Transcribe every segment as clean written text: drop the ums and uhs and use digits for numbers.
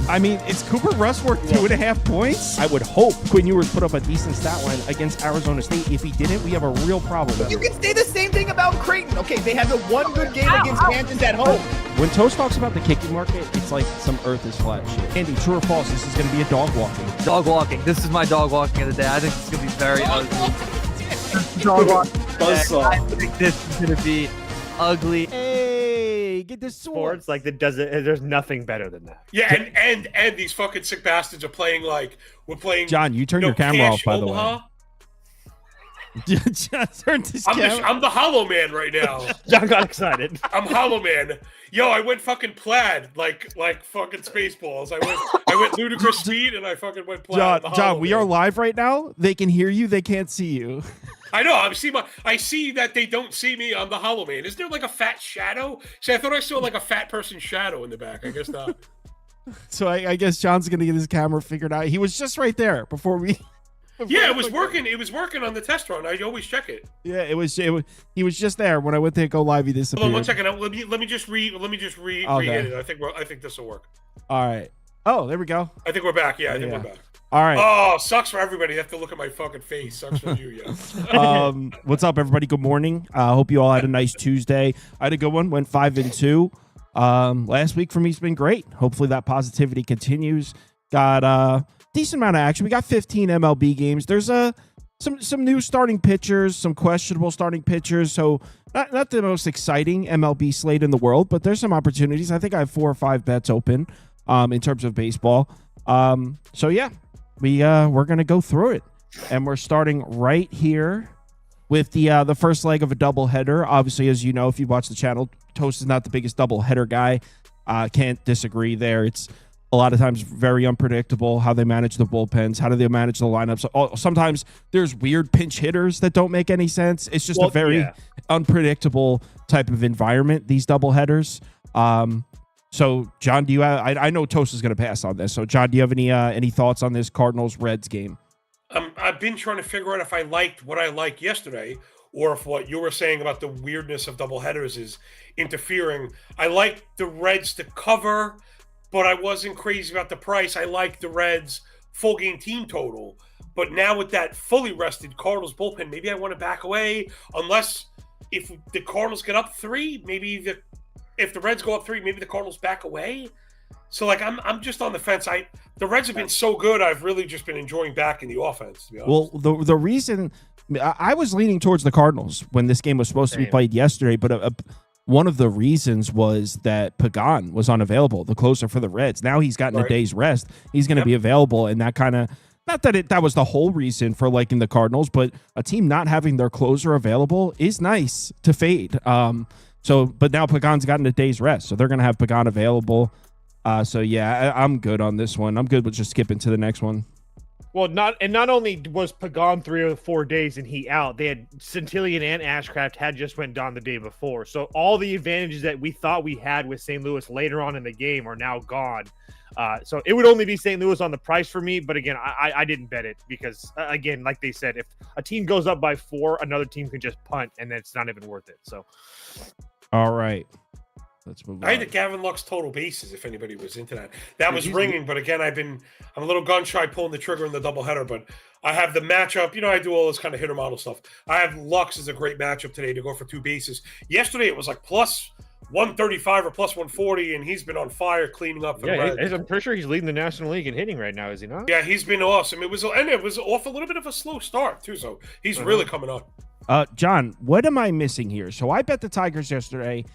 I mean, it's Cooper Rush worth 2.5 points. I would hope Quinn Ewers put up a decent stat line against Arizona State. If he didn't, we have a real problem. You can say the same thing about Creighton. Okay, they had the one good game against Kansas at home. When Toast talks about the kicking market, it's like some earth is flat shit. Andy, true or false, this is going to be a dog walking. Dog walking. This is my dog walking of the day. I think it's going to be very ugly. Dog walking. I think this is going to be ugly. Hey, get this Sports like that doesn't. There's nothing better than that. Yeah, and these fucking sick bastards are playing like we're playing. John, you turn your camera off, by the way. I'm the Hollow Man right now. John got excited. I'm Hollow Man. Yo, I went fucking plaid like fucking Spaceballs. I went ludicrous speed and I fucking went plaid. John, we are live right now. They can hear you. They can't see you. I know. I see that they don't see me. I'm the Hollow Man. Is there like a fat shadow? See, I thought I saw like a fat person's shadow in the back. I guess not. So I guess John's gonna get his camera figured out. He was just right there before we. Yeah, it was working. It was working on the test run. I always check it. Yeah, it was. He was just there when I went to go live. He disappeared. Hold on 1 second. Let me just re-hit it. I think this will work. All right. Oh, there we go. I think we're back. Yeah, I think we're back. All right. Oh, sucks for everybody. You have to look at my fucking face. Sucks for you, yeah. What's up, everybody? Good morning. Hope you all had a nice Tuesday. I had a good one. Went 5-2. Last week for me has been great. Hopefully that positivity continues. Got decent amount of action. We got 15 MLB games. There's some new starting pitchers, some questionable starting pitchers. So not the most exciting MLB slate in the world, but there's some opportunities. I think I have 4 or 5 bets open in terms of baseball. So yeah, we're gonna go through it, and we're starting right here with the first leg of a doubleheader. Obviously, as you know, if you watch the channel, Toast is not the biggest doubleheader guy. Can't disagree there. It's a lot of times very unpredictable how they manage the bullpens. How do they manage the lineups? Sometimes there's weird pinch hitters that don't make any sense. It's just a very unpredictable type of environment, these doubleheaders. So, John, do you have, I know Toast is going to pass on this. So, John, do you have any thoughts on this Cardinals Reds game? I've been trying to figure out if I liked what I liked yesterday, or if what you were saying about the weirdness of doubleheaders is interfering. I liked the Reds to cover, but I wasn't crazy about the price. I liked the Reds full game team total. But now with that fully rested Cardinals bullpen, maybe I want to back away. Unless if the Cardinals get up 3, maybe if the Reds go up 3, maybe the Cardinals back away. So like I'm just on the fence. The Reds have been so good. I've really just been enjoying backing the offense, to be honest. Well, the reason I was leaning towards the Cardinals when this game was supposed to be played yesterday, but one of the reasons was that Pagan was unavailable, the closer for the Reds. Now he's gotten a day's rest. He's going to be available, and that kind of not that that was the whole reason for liking the Cardinals, but a team not having their closer available is nice to fade. But now Pagan's gotten a day's rest, so they're going to have Pagan available. So yeah, I'm good on this one. I'm good with just skipping to the next one. Well, not only was Pagan 3 or 4 days and he out, they had Centillion and Ashcraft had just went down the day before. So all the advantages that we thought we had with St. Louis later on in the game are now gone. So it would only be St. Louis on the price for me. But again, I didn't bet it because, again, like they said, if a team goes up by 4, another team can just punt and then it's not even worth it. So, all right. Let's move on. I had the Gavin Lux total bases, if anybody was into that. That was ringing, but again, I'm a little gun-shy pulling the trigger in the doubleheader, but I have the matchup. You know, I do all this kind of hitter model stuff. I have Lux as a great matchup today to go for 2 bases. Yesterday, it was like plus 135 or plus 140, and he's been on fire cleaning up for the Reds. I'm pretty sure he's leading the National League in hitting right now, is he not? Yeah, he's been awesome. It was off a little bit of a slow start, too, so he's really coming on. John, what am I missing here? So I bet the Tigers yesterday.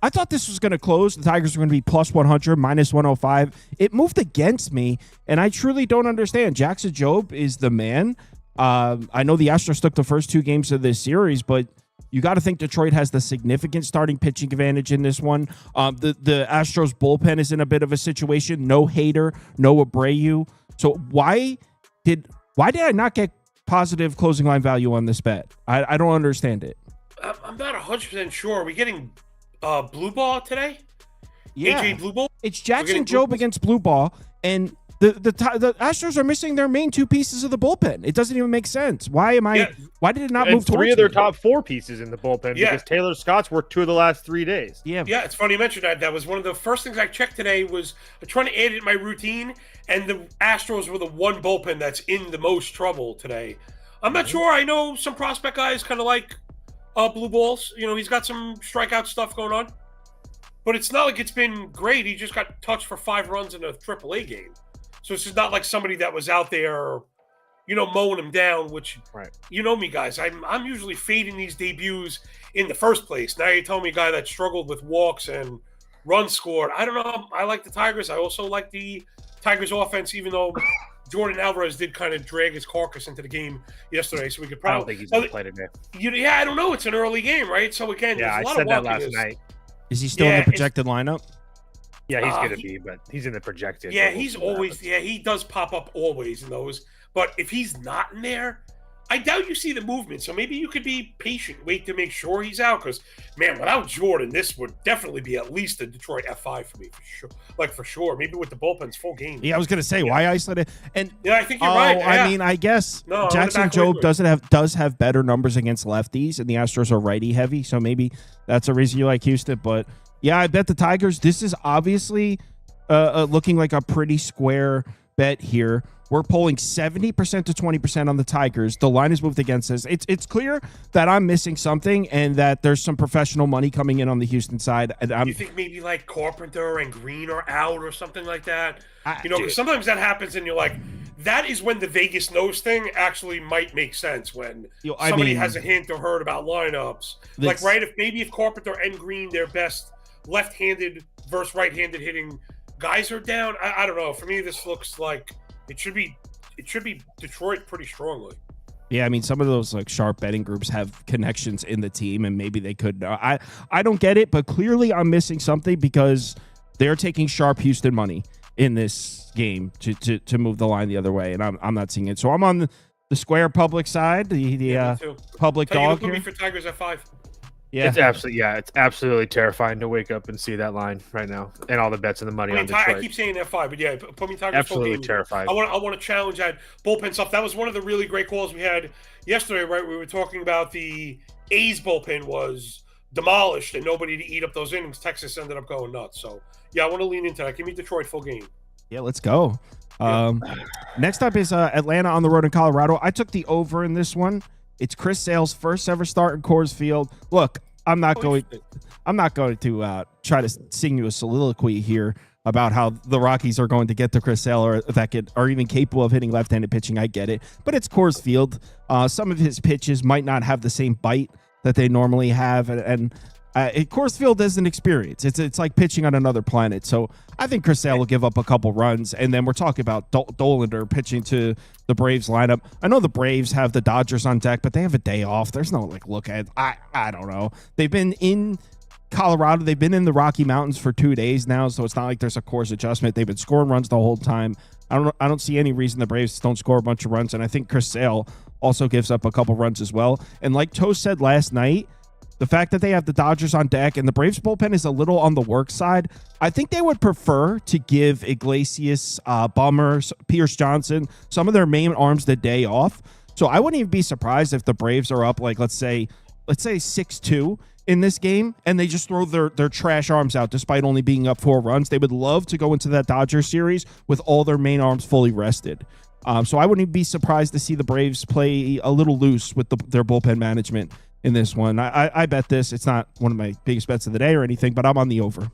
I thought this was going to close. The Tigers were going to be plus 100, minus 105. It moved against me, and I truly don't understand. Jackson Jobe is the man. I know the Astros took the first 2 games of this series, but you got to think Detroit has the significant starting pitching advantage in this one. The Astros bullpen is in a bit of a situation. No Hader, no Abreu. So why did I not get positive closing line value on this bet? I don't understand it. I'm not 100% sure. Are we getting blue ball today? Yeah. AJ blue ball? It's Jackson Jobe against blue ball, and The Astros are missing their main two pieces of the bullpen. It doesn't even make sense. Why did it not move towards three of their me? top four pieces in the bullpen because Taylor Scott's worked 2 of the last 3 days. Yeah, it's funny you mentioned that. That was one of the first things I checked today. Was trying to add it in my routine, and the Astros were the one bullpen that's in the most trouble today. I'm not sure. I know some prospect guys kind of like blue balls. He's got some strikeout stuff going on, but it's not like it's been great. He just got touched for 5 runs in a AAA game, so it's just not like somebody that was out there, mowing him down. Which, you know me, guys, I'm usually fading these debuts in the first place. Now you're telling me a guy that struggled with walks and runs scored. I don't know. I like the Tigers. I also like the Tigers offense, even though Jordan Alvarez did kind of drag his carcass into the game yesterday, so we could probably. I don't think he's going to play today. Yeah, I don't know. It's an early game, right? So again, there's a lot I said of that last night. Is he still in the projected lineup? Yeah, he's going to be, but he's in the projected. Yeah, he's always. Yeah, he does pop up always in those. But if he's not in there, I doubt you see the movement. So maybe you could be patient, wait to make sure he's out. Because man, without Jordan, this would definitely be at least a Detroit F5 for me for sure. For sure. Maybe with the bullpen's full game. Yeah, I was gonna say why isolate it. And I think you're right. Yeah. I mean, I guess Jackson Jobe does have better numbers against lefties, and the Astros are righty heavy. So maybe that's a reason you like Houston. But yeah, I bet the Tigers. This is obviously looking like a pretty square bet here. We're polling 70% to 20% on the Tigers. The line is moved against us. It's clear that I'm missing something and that there's some professional money coming in on the Houston side. And you think maybe like Carpenter and Green are out or something like that? Because sometimes that happens and you're like, that is when the Vegas nose thing actually might make sense when somebody has a hint or heard about lineups. If Carpenter and Green, their best left-handed versus right-handed hitting guys are down. I don't know. For me, this looks like it should be Detroit pretty strongly. Yeah, I mean, some of those like sharp betting groups have connections in the team, and maybe they could. I don't get it, but clearly I'm missing something because they're taking sharp Houston money in this game to move the line the other way, and I'm not seeing it. So I'm on the square public side, the public dog here. Me for Tigers at 5. Yeah, it's absolutely terrifying to wake up and see that line right now, and all the bets and the money on Detroit. I keep saying F5, but yeah, put me Tigers. Absolutely terrified. I want to challenge that bullpen stuff. That was one of the really great calls we had yesterday. Right, we were talking about the A's bullpen was demolished and nobody to eat up those innings. Texas ended up going nuts. So yeah, I want to lean into that. Give me Detroit full game. Yeah, let's go. Next up is Atlanta on the road in Colorado. I took the over in this one. It's Chris Sale's first ever start in Coors Field. Look, I'm not going to try to sing you a soliloquy here about how the Rockies are going to get to Chris Sale or that are even capable of hitting left-handed pitching. I get it, but it's Coors Field. Some of his pitches might not have the same bite that they normally have, and Coors Field is an experience. It's like pitching on another planet. So I think Chris Sale will give up a couple runs, and then we're talking about Dollander pitching to the Braves lineup. I know the Braves have the Dodgers on deck, but they have a day off. There's no look at. I don't know. They've been in Colorado. They've been in the Rocky Mountains for 2 days now, so it's not like there's a course adjustment. They've been scoring runs the whole time. I don't see any reason the Braves don't score a bunch of runs, and I think Chris Sale also gives up a couple runs as well. And like Toe said last night, the fact that they have the Dodgers on deck and the Braves bullpen is a little on the work side, I think they would prefer to give Iglesias, Bummer, Pierce Johnson, some of their main arms the day off. So I wouldn't even be surprised if the Braves are up like let's say 6-2 in this game and they just throw their trash arms out despite only being up 4 runs. They would love to go into that Dodgers series with all their main arms fully rested. So I wouldn't even be surprised to see the Braves play a little loose with their bullpen management in this one. I bet this. It's not one of my biggest bets of the day or anything, but I'm on the over.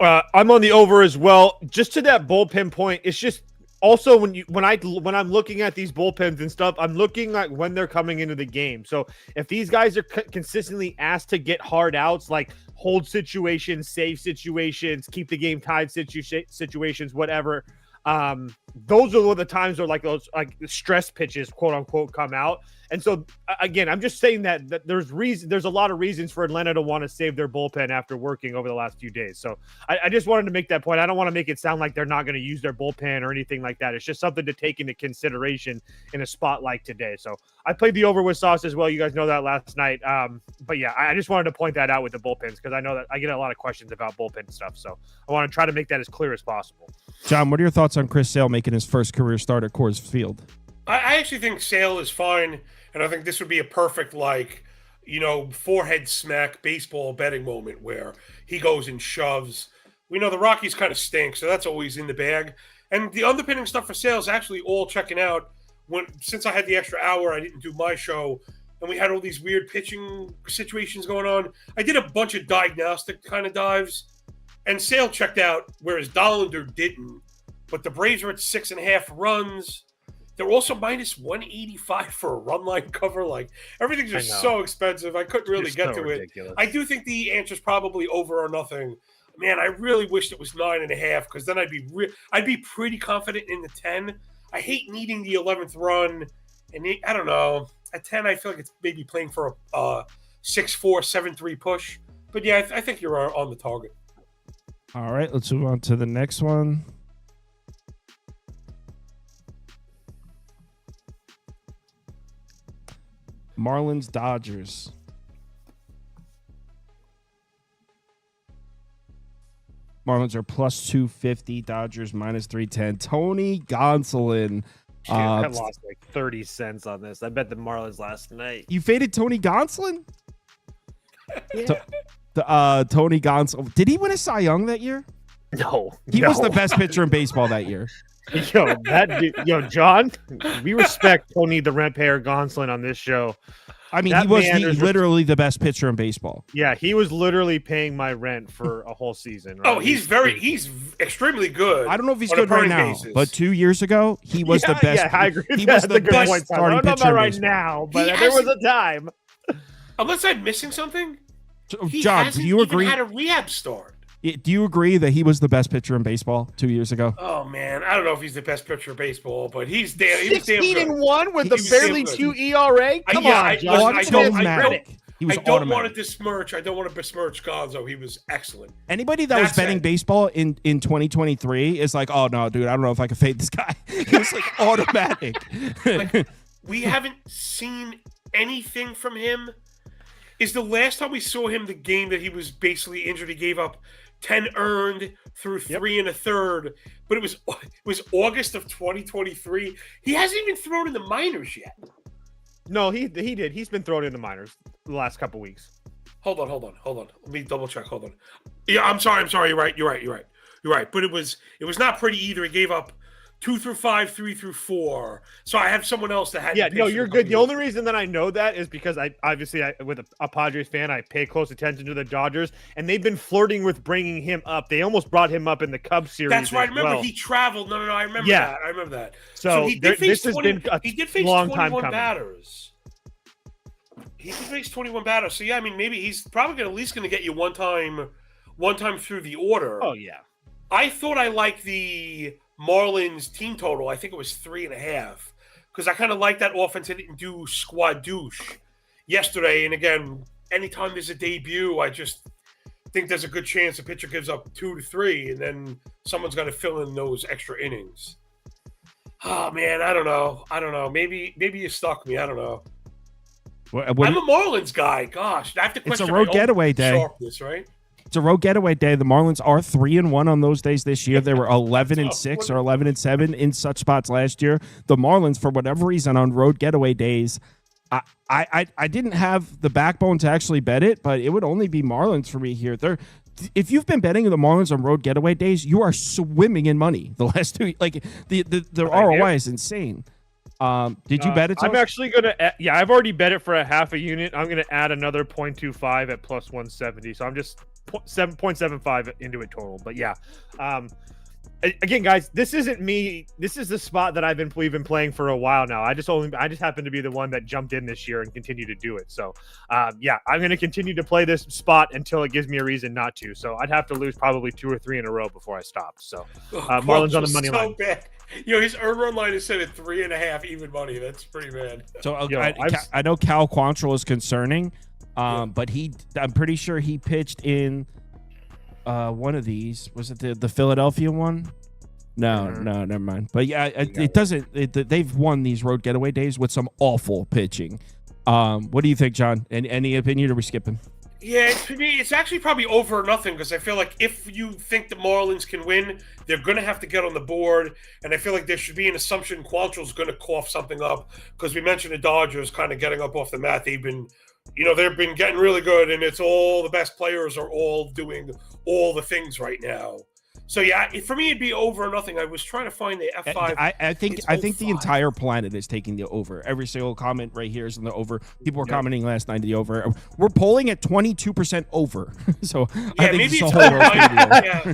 I'm on the over as well. Just to that bullpen point, it's just also when I'm looking at these bullpens and stuff, I'm looking like when they're coming into the game. So if these guys are consistently asked to get hard outs, like hold situations, save situations, keep the game tied situations, whatever, Those are the times where like those like stress pitches, quote unquote, come out. And so again, I'm just saying that there's a lot of reasons for Atlanta to want to save their bullpen after working over the last few days. So I just wanted to make that point. I don't want to make it sound like they're not going to use their bullpen or anything like that. It's just something to take into consideration in a spot like today. So I played the over with Sauce as well. You guys know that last night. But yeah, I just wanted to point that out with the bullpens because I know that I get a lot of questions about bullpen stuff. So I want to try to make that as clear as possible. John, what are your thoughts on Chris Sale making his first career start at Coors Field? I actually think Sale is fine, and I think this would be a perfect, forehead smack baseball betting moment where he goes and shoves. We know the Rockies kind of stink, so that's always in the bag. And the underpinning stuff for Sale is actually all checking out. Since I had the extra hour, I didn't do my show, and we had all these weird pitching situations going on. I did a bunch of diagnostic kind of dives, and Sale checked out, whereas Dollander didn't. But the Braves are at 6.5 runs. They're also minus 185 for a run line cover. Like, everything's just so expensive. I couldn't really get to ridiculous. It. I do think the answer's probably over or nothing. Man, I really wished it was 9.5 because then I'd be pretty confident in the 10. I hate needing the 11th run, and I don't know. At 10, I feel like it's maybe playing for a 6-4, 7-3 push. But yeah, I think you're on the target. All right, let's move on to the next one. Marlins Dodgers. Marlins are plus 250. Dodgers minus 310. Tony Gonsolin. I lost like 30 cents on this. I bet the Marlins last night. You faded Tony Gonsolin? Yeah. Tony Gonsolin. Did he win a Cy Young that year? No. He was the best pitcher in baseball that year. John, we respect Tony the Rent-Payer Gonsolin on this show. I mean, he was literally the best pitcher in baseball. Yeah, he was literally paying my rent for a whole season. Right? Oh, he's extremely good. I don't know if he's good right now, but 2 years ago, he was the best. Yeah, I agree. He was the best starting pitcher about in right baseball. now, but there was a time. Unless I'm missing something, John, do you agree? He had a rehab start. Do you agree that he was the best pitcher in baseball 2 years ago? Oh man, I don't know if he's the best pitcher in baseball, but he's damn. 16-1 with a barely 2 ERA. Come on, John. I don't want to besmirch. I don't want to besmirch Gonzo. He was excellent. Anybody that was betting baseball in 2023 is like, oh no, dude, I don't know if I can fade this guy. He was like automatic. We haven't seen anything from him. Is the last time we saw him the game that he was basically injured? He gave up 10 earned through 3 1/3, but it was August of 2023. He hasn't even thrown in the minors yet. No, he did. He's been thrown in the minors the last couple weeks. Hold on. Let me double check. Hold on. Yeah, I'm sorry. You're right. But it was not pretty either. He gave up 2 through 5, 3 through 4. So I have someone else that had. Yeah, no, you're good. The only reason that I know that is because I with a Padres fan, I pay close attention to the Dodgers, and they've been flirting with bringing him up. They almost brought him up in the Cubs series. That's right. I remember he traveled. No. I remember that. I remember that. So he did face this has been a long time 21 coming. batters. He did face 21 batters. So yeah, I mean, maybe he's probably at least going to get you one time through the order. Oh yeah. I thought I liked the Marlins team total. I think it was 3.5 because I kind of like that offense. It didn't do squad douche yesterday. And again, anytime there's a debut, I just think there's a good chance the pitcher gives up 2 to 3, and then someone's got to fill in those extra innings. Oh man, I don't know. Maybe you stuck me. I don't know. I'm a Marlins guy. Gosh, I have to question. It's a road getaway day. Sharpness, right? It's a road getaway day. The Marlins are 3-1 on those days this year. They were 11-6 or 11-7 in such spots last year. The Marlins, for whatever reason, on road getaway days, I didn't have the backbone to actually bet it, but it would only be Marlins for me here. If you've been betting the Marlins on road getaway days, you are swimming in money. The last 2, like the ROI is insane. Did you bet it? I'm actually gonna. I've already bet it for a half a unit. I'm gonna add another 0.25 at plus 170. So I'm just 7.75 into it total. But yeah, again, guys, this isn't me. This is the spot that we've been playing for a while now. I just happen to be the one that jumped in this year and continue to do it. So, yeah, I'm going to continue to play this spot until it gives me a reason not to. So I'd have to lose probably 2 or 3 in a row before I stop. So, Marlins on the money line. Bad. His earned run line is set at 3.5 even money. That's pretty bad. So I know Cal Quantrill is concerning, but I'm pretty sure he pitched in one of these. Was it the Philadelphia one? No, never mind. But yeah, it doesn't. They've won these road getaway days with some awful pitching. What do you think, John? Any opinion, or we skipping? Yeah, to me, it's actually probably over or nothing, because I feel like if you think the Marlins can win, they're going to have to get on the board, and I feel like there should be an assumption Quantrill's going to cough something up, because we mentioned the Dodgers kind of getting up off the mat. They've been getting really good, and it's all the best players are all doing all the things right now. So yeah, for me, it'd be over or nothing. I was trying to find the F5. I think the entire planet is taking the over. Every single comment right here is on the over. People were commenting last night the over. We're polling at 22% over. So yeah, I think maybe it's it's yeah.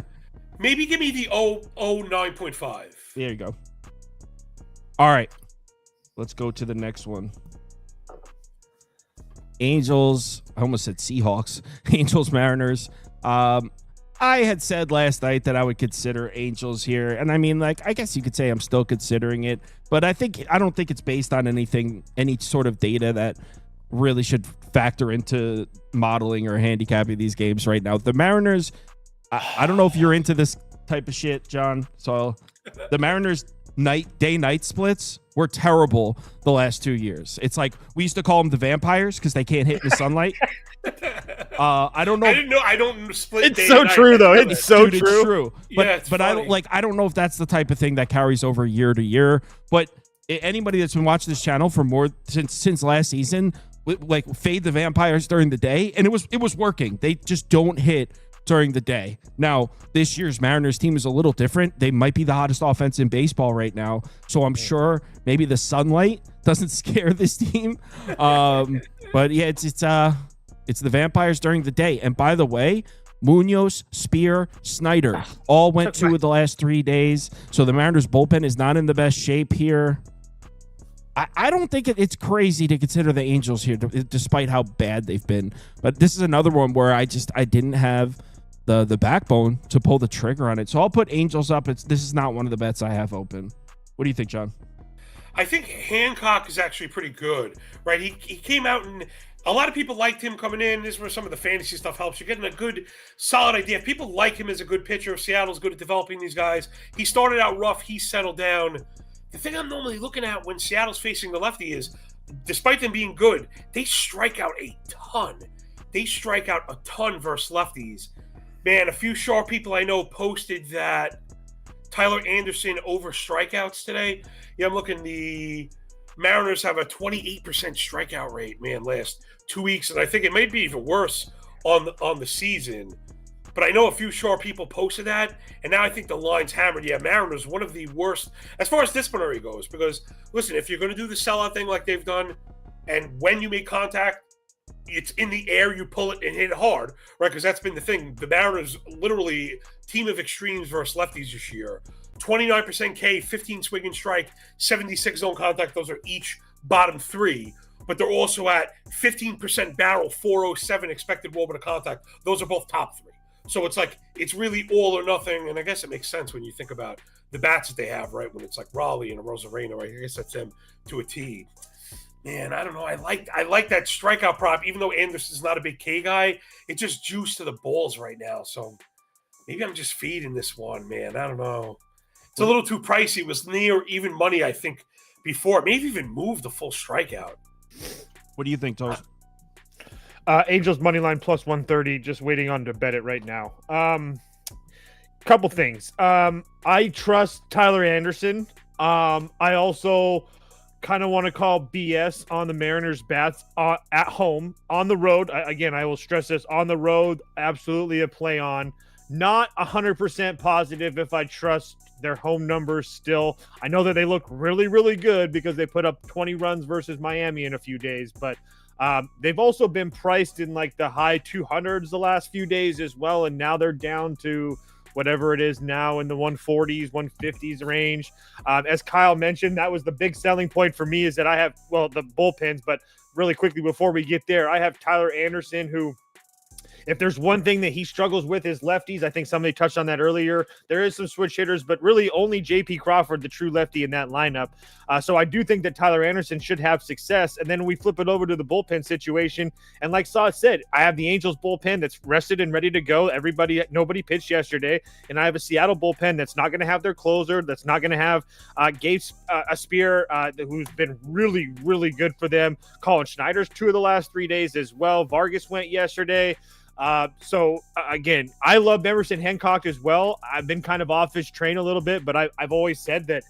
Maybe give me the 9.5. There you go. All right, let's go to the next one. Angels. I almost said Seahawks. Angels, Mariners. I had said last night that I would consider Angels here. And I mean, like, I guess you could say I'm still considering it, but I don't think it's based on any sort of data that really should factor into modeling or handicapping these games right now. The Mariners, I don't know if you're into this type of shit, John. So the Mariners day-night splits were terrible the last 2 years. It's like we used to call them the vampires because they can't hit in the sunlight. I don't know. I don't split. It's so true, though. It's so true. It's true. But yeah, but I don't know if that's the type of thing that carries over year to year. But anybody that's been watching this channel for more since last season, like, fade the vampires during the day, and it was working. They just don't hit during the day. Now, this year's Mariners team is a little different. They might be the hottest offense in baseball right now. So I'm sure maybe the sunlight doesn't scare this team. But yeah, it's the vampires during the day. And by the way, Munoz, Spear, Snyder all went 2 of the last 3 days. So the Mariners bullpen is not in the best shape here. I don't think it's crazy to consider the Angels here, despite how bad they've been. But this is another one where I didn't have the backbone to pull the trigger on it. So I'll put Angels up. This is not one of the bets I have open. What do you think, John? I think Hancock is actually pretty good, right? He came out and a lot of people liked him coming in. This is where some of the fantasy stuff helps. You're getting a good, solid idea. If people like him as a good pitcher, Seattle's good at developing these guys. He started out rough. He settled down. The thing I'm normally looking at when Seattle's facing the lefty is, despite them being good, they strike out a ton. They strike out a ton versus lefties. Man, a few sharp people I know posted that Tyler Anderson over strikeouts today. Yeah, I'm looking. The Mariners have a 28% strikeout rate, man, last 2 weeks, and I think it might be even worse on the season. But I know a few sharp people posted that, and now I think the line's hammered. Yeah, Mariners, one of the worst as far as disciplinary goes. Because, listen, if you're going to do the sellout thing like they've done, and when you make contact, it's in the air, you pull it and hit it hard, right? Because that's been the thing. The Mariners, literally, team of extremes versus lefties this year. 29% K, 15 swing and strike, 76 zone contact. Those are each bottom 3. But they're also at 15% barrel, 407 expected WOBA to contact. Those are both top 3. So it's like, it's really all or nothing. And I guess it makes sense when you think about the bats that they have, right? When it's like Raleigh and a Rosarena, right? I guess that's them to a T. Man, I don't know. I like that strikeout prop, even though Anderson's not a big K guy. It just juiced to the balls right now. So maybe I'm just feeding this one, man. I don't know. It's a little too pricey. It was near even money, I think, before. Maybe even moved the full strikeout. What do you think, Toast? Angels money line plus 130. Just waiting on to bet it right now. Couple things. I trust Tyler Anderson. I also kind of want to call BS on the Mariners bats at home. On the road, again, I will stress this, on the road, absolutely a play on. Not 100% positive if I trust their home numbers still. I know that they look really, really good because they put up 20 runs versus Miami in a few days, but they've also been priced in like the high 200s the last few days as well, and now they're down to whatever it is now in the 140s, 150s range. As Kyle mentioned, that was the big selling point for me is that I have, well, the bullpens, but really quickly before we get there, I have Tyler Anderson, who, if there's one thing that he struggles with is lefties. I think somebody touched on that earlier. There is some switch hitters, but really only J.P. Crawford, the true lefty in that lineup. So I do think that Tyler Anderson should have success. And then we flip it over to the bullpen situation. And like Saw said, I have the Angels bullpen that's rested and ready to go. Nobody pitched yesterday. And I have a Seattle bullpen that's not going to have their closer, that's not going to have Gabe Spear, who's been really, really good for them. Colin Schneider's 2 of the last 3 days as well. Vargas went yesterday. Again, I love Emerson Hancock as well. I've been kind of off his train a little bit, but I've always said that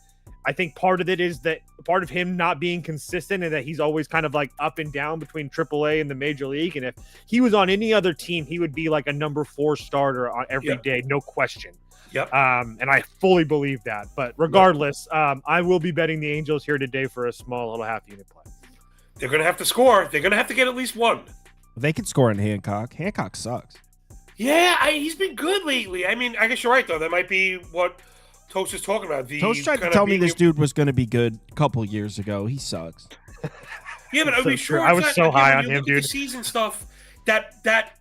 I think part of it is that part of him not being consistent and that he's always kind of like up and down between AAA and the major league. And if he was on any other team, he would be like a number 4 starter on every day, no question. Yep. And I fully believe that. But regardless, I will be betting the Angels here today for a small little half unit play. They're going to have to score. They're going to have to get at least one. They can score in Hancock. Hancock sucks. Yeah, he's been good lately. I mean, I guess you're right, though. That might be what Toast is talking about. Toast tried to tell me this dude was going to be good a couple years ago. He sucks. Yeah, but I mean, sure. I was so high on him, dude. The season stuff, that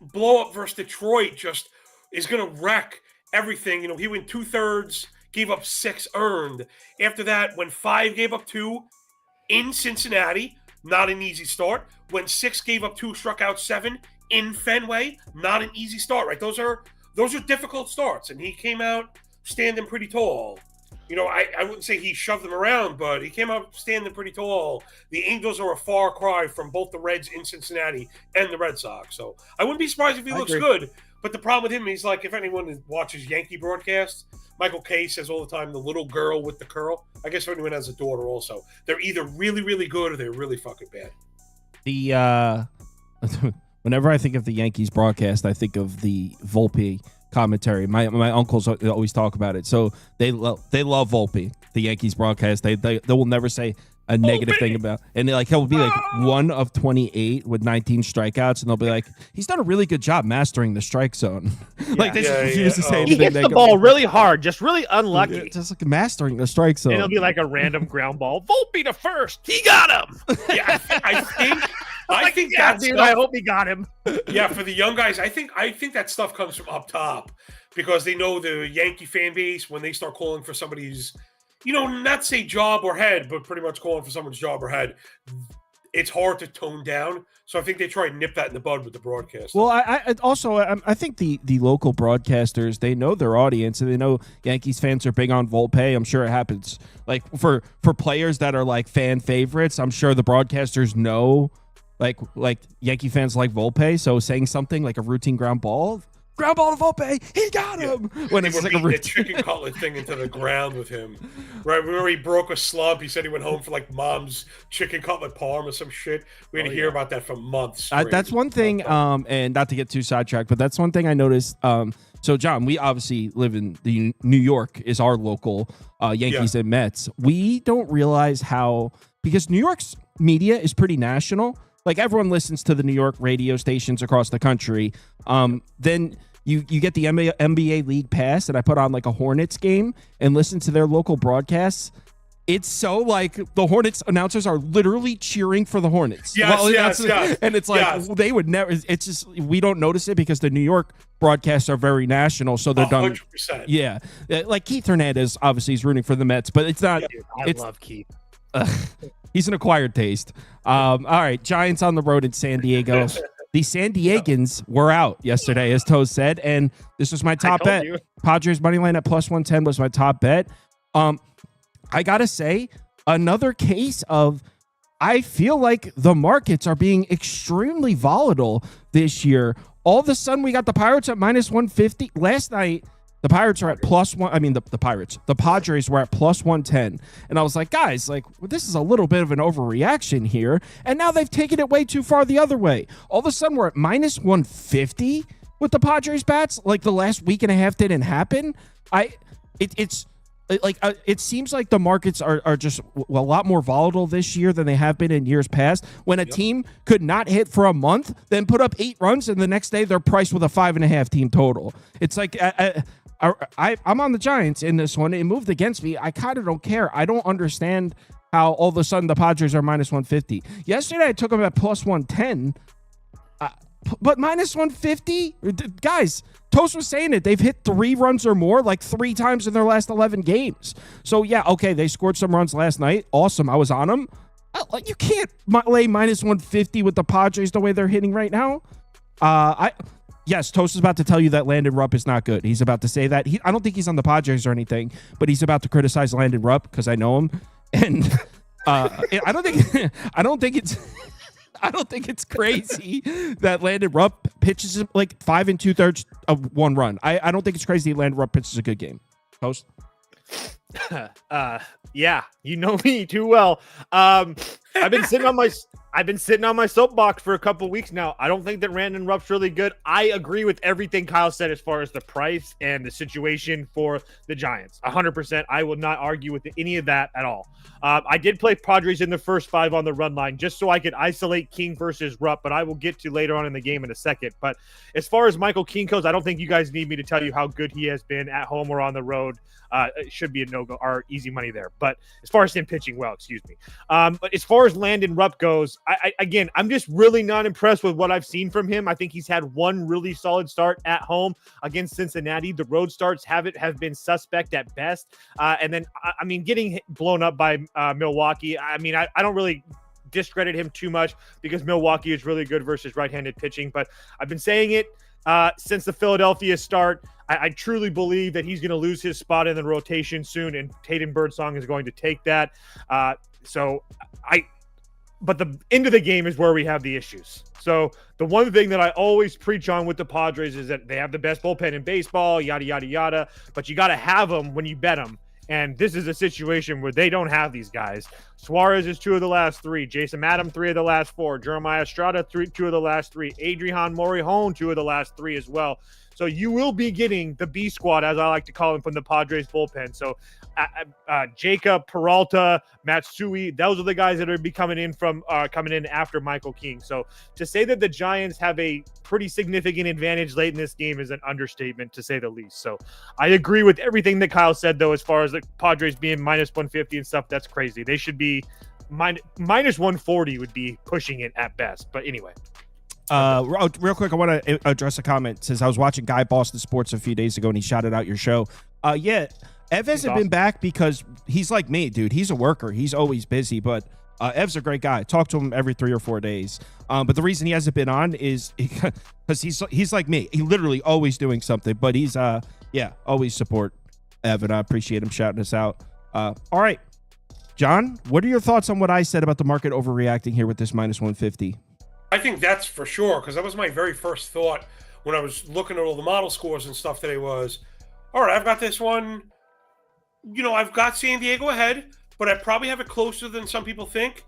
blow up versus Detroit just is going to wreck everything. You know, he went 2/3, gave up 6 earned. After that, when 5 gave up 2 in Cincinnati, not an easy start. When 6 gave up 2, struck out 7 in Fenway, not an easy start, right? Those are difficult starts, and he came out standing pretty tall. You know, I wouldn't say he shoved them around, but he came out standing pretty tall. The Angels are a far cry from both the Reds in Cincinnati and the Red Sox. So I wouldn't be surprised if he looks good. But the problem with him is, like, if anyone watches Yankee broadcasts, Michael Kay says all the time, the little girl with the curl. I guess if anyone has a daughter also. They're either really, really good or they're really fucking bad. Whenever I think of the Yankees broadcast, I think of the Volpe commentary. My uncles always talk about it. So they love Volpe, the Yankees broadcast. They will never say a negative thing about, and he'll be like 1 of 28 with 19 strikeouts, and they'll be like, he's done a really good job mastering the strike zone. They just refuse to say anything. He hits the ball really hard, just really unlucky. Just like mastering the strike zone. And it'll be like a random ground ball. Volpe to first. He got him. Yeah, I think that's dude. I hope he got him. Yeah, for the young guys, I think that stuff comes from up top because they know the Yankee fan base when they start calling for somebody's, not say job or head, but pretty much calling for someone's job or head. It's hard to tone down. So I think they try and nip that in the bud with the broadcast. Well, I think the local broadcasters, they know their audience, and they know Yankees fans are big on Volpe. I'm sure it happens. Like for players that are like fan favorites, I'm sure the broadcasters know like Yankee fans like Volpe. So saying something like a routine ground ball to Volpe, he got him. Yeah. When it's like a chicken cutlet thing into the ground with him, right? Remember he broke a slump. He said he went home for like mom's chicken cutlet parm or some shit. We had to hear about that for months. That's one thing. And not to get too sidetracked, but that's one thing I noticed. So John, we obviously live in New York is our local Yankees and Mets. We don't realize because New York's media is pretty national. Like everyone listens to the New York radio stations across the country. Then you get the NBA League Pass, and I put on like a Hornets game and listen to their local broadcasts. It's so like the Hornets announcers are literally cheering for the Hornets. Yes. And it's like they would never. It's just we don't notice it because the New York broadcasts are very national, so they're 100%. Done. Yeah, like Keith Hernandez obviously is rooting for the Mets, but it's not. I love Keith. He's an acquired taste. All right, Giants on the road in San Diego. The San Diegans were out yesterday, as Toes said, and this was my top bet. Padres money line at +110 was my top bet. I gotta say, another case of I feel like the markets are being extremely volatile this year. All of a sudden, we got the Pirates at -150 last night. The Pirates are at +1. I mean, the Padres were at +110. And I was like, guys, this is a little bit of an overreaction here. And now they've taken it way too far the other way. All of a sudden, we're at -150 with the Padres bats. Like the last week and a half didn't happen. It seems like the markets are just a lot more volatile this year than they have been in years past. When a team could not hit for a month, then put up 8 runs, and the next day they're priced with a 5.5 team total. It's like I'm on the Giants in this one. It moved against me. I kind of don't care. I don't understand how all of a sudden the Padres are minus 150. Yesterday, I took them at plus 110. But minus 150? Guys, Toast was saying it. They've hit 3 runs or more like 3 times in their last 11 games. So, yeah, okay, they scored some runs last night. Awesome. I was on them. You can't lay minus 150 with the Padres the way they're hitting right now. Yes, Toast is about to tell you that Landon Rupp is not good. He's about to say that. I don't think he's on the Padres or anything, but he's about to criticize Landon Rupp because I know him. And I don't think it's crazy that Landon Rupp pitches like 5 2/3 of 1 run. I don't think it's crazy that Landon Rupp pitches a good game. Post. Yeah, you know me too well. I've been sitting on my soapbox for a couple weeks now. I don't think that Landon Rupp's really good. I agree with everything Kyle said as far as the price and the situation for the Giants. 100%. I will not argue with any of that at all. I did play Padres in the first 5 on the run line just so I could isolate King versus Rupp, but I will get to later on in the game in a second. But as far as Michael King goes, I don't think you guys need me to tell you how good he has been at home or on the road. It should be a no-go or easy money there. But as far as him pitching well, excuse me. But as far as Landon Rupp goes, I'm just really not impressed with what I've seen from him. I think he's had 1 really solid start at home against Cincinnati. The road starts have been suspect at best. And then, getting blown up by Milwaukee, I don't really discredit him too much because Milwaukee is really good versus right-handed pitching. But I've been saying it since the Philadelphia start. I truly believe that he's going to lose his spot in the rotation soon, and Tatum Birdsong is going to take that. But the end of the game is where we have the issues. So the one thing that I always preach on with the Padres is that they have the best bullpen in baseball, yada, yada, yada, but you got to have them when you bet them. And this is a situation where they don't have these guys. Suarez is 2 of the last 3. Jason Adam, 3 of the last 4. Jeremiah Estrada, 2 of the last 3. Adrian Morejon, 2 of the last 3 as well. So you will be getting the B squad, as I like to call them, from the Padres bullpen. So Jacob, Peralta, Matsui, those are the guys that are coming in after Michael King. So to say that the Giants have a pretty significant advantage late in this game is an understatement, to say the least. So I agree with everything that Kyle said, though, as far as the Padres being minus 150 and stuff. That's crazy. They should be minus 140 would be pushing it at best. But anyway. Real quick, I want to address a comment. Since I was watching Guy Boston Sports a few days ago and he shouted out your show. Ev hasn't been back because he's like me, dude. He's a worker. He's always busy, but Ev's a great guy. Talk to him every 3 or 4 days. But the reason he hasn't been on is because he's like me. He literally always doing something, but he's always support Ev, and I appreciate him shouting us out. All right, John, what are your thoughts on what I said about the market overreacting here with this minus 150? I think that's for sure, because that was my very first thought when I was looking at all the model scores and stuff today was, all right, I've got this one, I've got San Diego ahead, but I probably have it closer than some people think.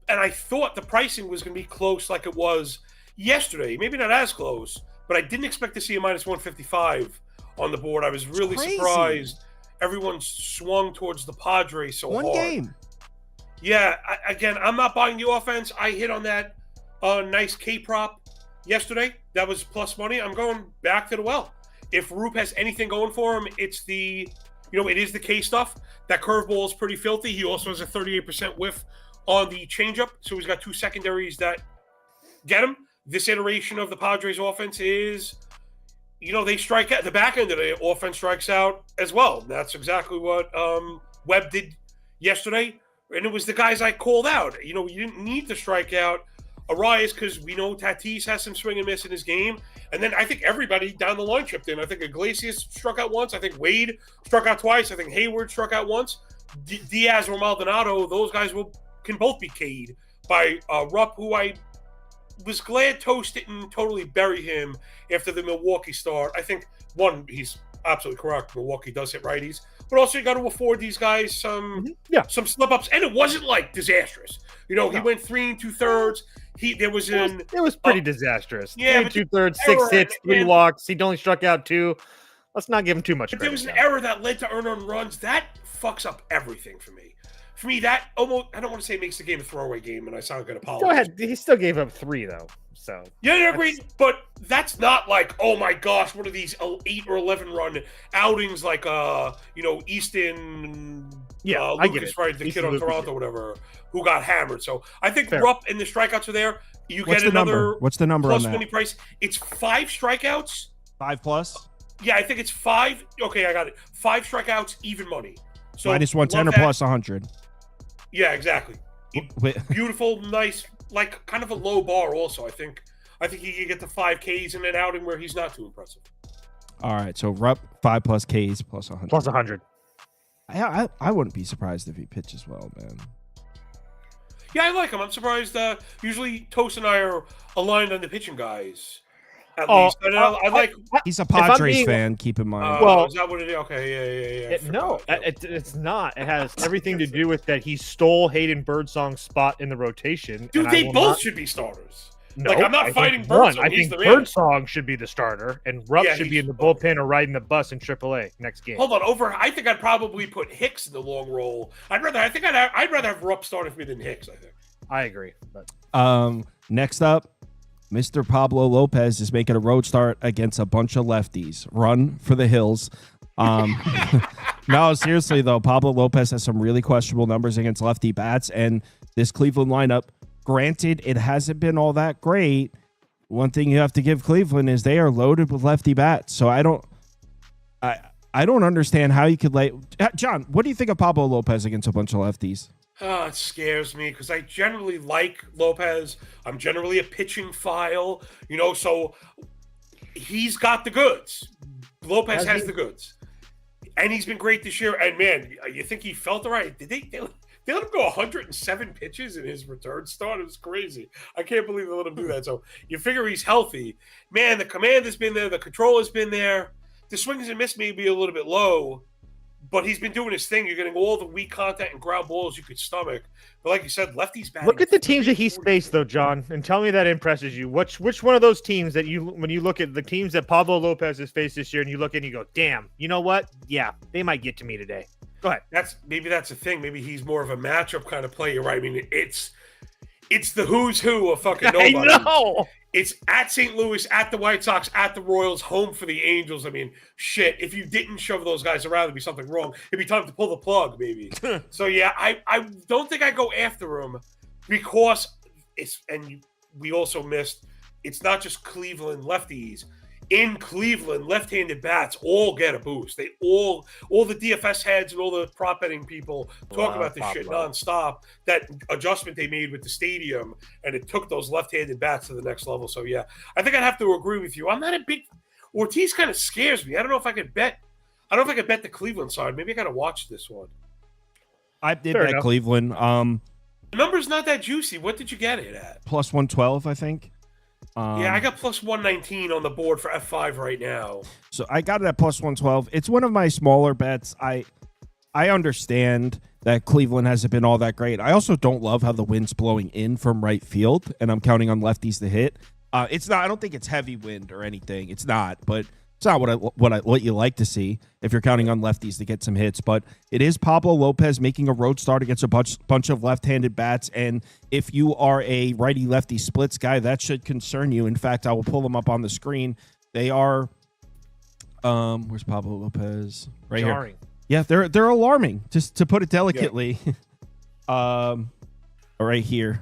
And I thought the pricing was going to be close like it was yesterday. Maybe not as close, but I didn't expect to see a minus 155 on the board. I was really surprised everyone swung towards the Padres so hard. One game. Yeah, I'm not buying the offense. I hit on that nice K prop yesterday. That was plus money. I'm going back to the well. If Roop has anything going for him, it's it is the K stuff. That curveball is pretty filthy. He also has a 38% whiff on the changeup. So he's got 2 secondaries that get him. This iteration of the Padres offense is, they strike out. The back end of the offense strikes out as well. That's exactly what Webb did yesterday. And it was the guys I called out. You didn't need to strike out Arias because we know Tatis has some swing and miss in his game. And then I think everybody down the line chipped in. I think Iglesias struck out once. I think Wade struck out twice. I think Hayward struck out once. Diaz or Maldonado, those guys can both be K'd by Rupp, who I was glad Toast didn't totally bury him after the Milwaukee start. I think, one, he's absolutely correct. Milwaukee does hit righties. But also you got to afford these guys some slip-ups. And it wasn't, disastrous. He went 3 2/3. It was pretty disastrous. Yeah, 3 2/3, 6 hits, 3 walks. He only struck out 2. Let's not give him too much credit. There was an error that led to earned runs. That fucks up everything for me. for me, that almost, I don't want to say makes the game a throwaway game, and I sound like an Go apologist. ahead. He still gave up 3 though. So Yeah, I agree. But that's not like, oh my gosh, one of these 8 or 11 run outings like Easton. Yeah, I get Lucas, it. right? The Easton kid on Lucas, Toronto, yeah. whatever, who got hammered. So I think Fair. Rupp and the strikeouts are there. You What's get the another number? What's the number on plus that? money price. It's 5 strikeouts. 5+. Yeah, I think it's 5. Okay, I got it. 5 strikeouts, even money. So Minus 110 or love that. plus 100. Yeah, exactly. Wait. Beautiful, nice, like kind of a low bar. Also, I think he can get the 5 Ks in an outing where he's not too impressive. All right, so Rupp 5+ Ks plus 100. plus 100. I wouldn't be surprised if he pitches well, man. Yeah, I like him. I'm surprised. Usually, Toast and I are aligned on the pitching guys. At least, and I like. He's a I'm Padres being- fan. Keep in mind. Well- is that what it is? Okay, yeah. I No, forgot. it's not. It has everything to do with that he stole Hayden Birdsong's spot in the rotation. Dude, and I they will both not- should be starters. No, Like, I'm not I think fighting one. Birdsong. I He's think the man. Birdsong should be the starter, and Rupp Yeah, should be he's in the the starter. bullpen or riding the bus in AAA next game. Hold on, I think I'd probably put Hicks in the long roll. I'd rather have Rupp starting for me than Hicks. I think. I agree. But Next up, Mr. Pablo Lopez is making a road start against a bunch of lefties. Run for the hills. No, seriously though, Pablo Lopez has some really questionable numbers against lefty bats, and this Cleveland lineup, granted, it hasn't been all that great. One thing you have to give Cleveland is they are loaded with lefty bats. So I don't understand how you could lay. John, what do you think of Pablo Lopez against a bunch of lefties? It scares me because I generally like Lopez. I'm generally a pitching file, so he's got the goods. Lopez has the goods. And he's been great this year. And man, you think he felt all right? Did they let him go 107 pitches in his return start? It was crazy. I can't believe they let him do that. So you figure he's healthy. Man, the command has been there. The control has been there. The swings and miss may be a little bit low, but he's been doing his thing. You're getting all the weak contact and ground balls you could stomach. But like you said, lefties batting. look at the teams that he's faced, though, John, and tell me that impresses you. Which one of those teams that when you look at the teams that Pablo Lopez has faced this year, and you look and you go, damn, you know what? Yeah, they might get to me today. Go ahead. That's the thing. Maybe he's more of a matchup kind of player, right? I mean, it's the who's who of fucking nobody. I know. It's at St. Louis, at the White Sox, at the Royals, home for the Angels. I mean, shit, if you didn't shove those guys around, there'd be something wrong. It'd be time to pull the plug, maybe. So, yeah, I don't think I go after him because we also missed, it's not just Cleveland lefties. In Cleveland, left-handed bats all get a boost. They all the DFS heads and all the prop betting people talk about this shit nonstop. That adjustment they made with the stadium, and it took those left-handed bats to the next level. So yeah, I think I'd have to agree with you. I'm not a big Ortiz. Kind of scares me. I don't know if I could bet. I don't know if I could bet the Cleveland side. Maybe I got to watch this one. I did Fair bet enough. Cleveland. The number's not that juicy. What did you get it at? Plus 112, I think. Yeah, I got plus 119 on the board for F5 right now. So I got it at plus 112. It's one of my smaller bets. I understand that Cleveland hasn't been all that great. I also don't love how the wind's blowing in from right field, and I'm counting on lefties to hit. It's not. I don't think it's heavy wind or anything. It's not, but it's not what you like to see if you're counting on lefties to get some hits. But it is Pablo Lopez making a road start against a bunch of left-handed bats, and if you are a righty-lefty splits guy, that should concern you. In fact, I will pull them up on the screen. They are. Where's Pablo Lopez? Right Jarring. here. Yeah, they're alarming, just to put it delicately. Right here.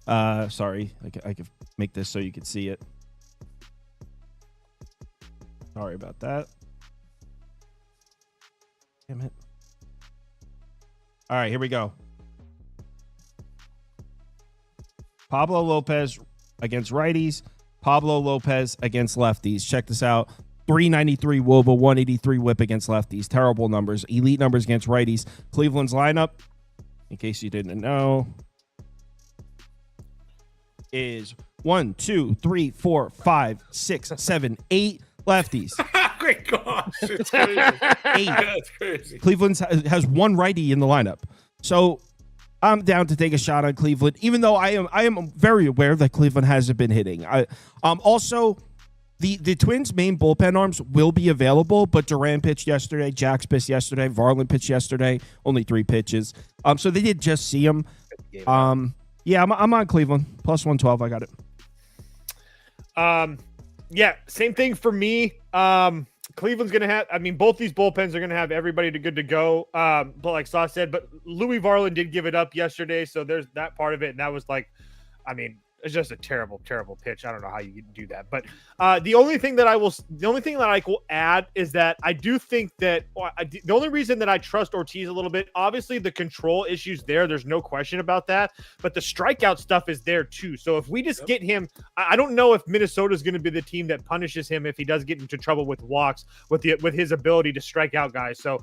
Sorry, I could make this so you could see it. Sorry about that. Damn it. All right, here we go. Pablo Lopez against righties. Pablo Lopez against lefties. Check this out. 393 WOBA, 183 whip against lefties. Terrible numbers. Elite numbers against righties. Cleveland's lineup, in case you didn't know, is 1, 2, 3, 4, 5, 6, 7, 8 lefties. Great gosh, it's crazy. 8. That's crazy. Cleveland has one righty in the lineup. So I'm down to take a shot on Cleveland, even though I am very aware that Cleveland hasn't been hitting. Also, The Twins' main bullpen arms will be available, but Duran pitched yesterday, Jax pitched yesterday, Varland pitched yesterday, only 3 pitches. So they did just see him. Yeah, I'm on Cleveland plus 112. I got it. Yeah, same thing for me. Cleveland's gonna have. I mean, both these bullpens are gonna have everybody good to go. But like Sauce said, but Louis Varland did give it up yesterday, so there's that part of it, and that was like, I mean, it's just a terrible, terrible pitch. I don't know how you do that. But the only thing that I will add is that I do think that the only reason that I trust Ortiz a little bit, obviously the control issues there, there's no question about that. But the strikeout stuff is there too. So if we just get him, I don't know if Minnesota is going to be the team that punishes him if he does get into trouble with walks with his ability to strike out guys. So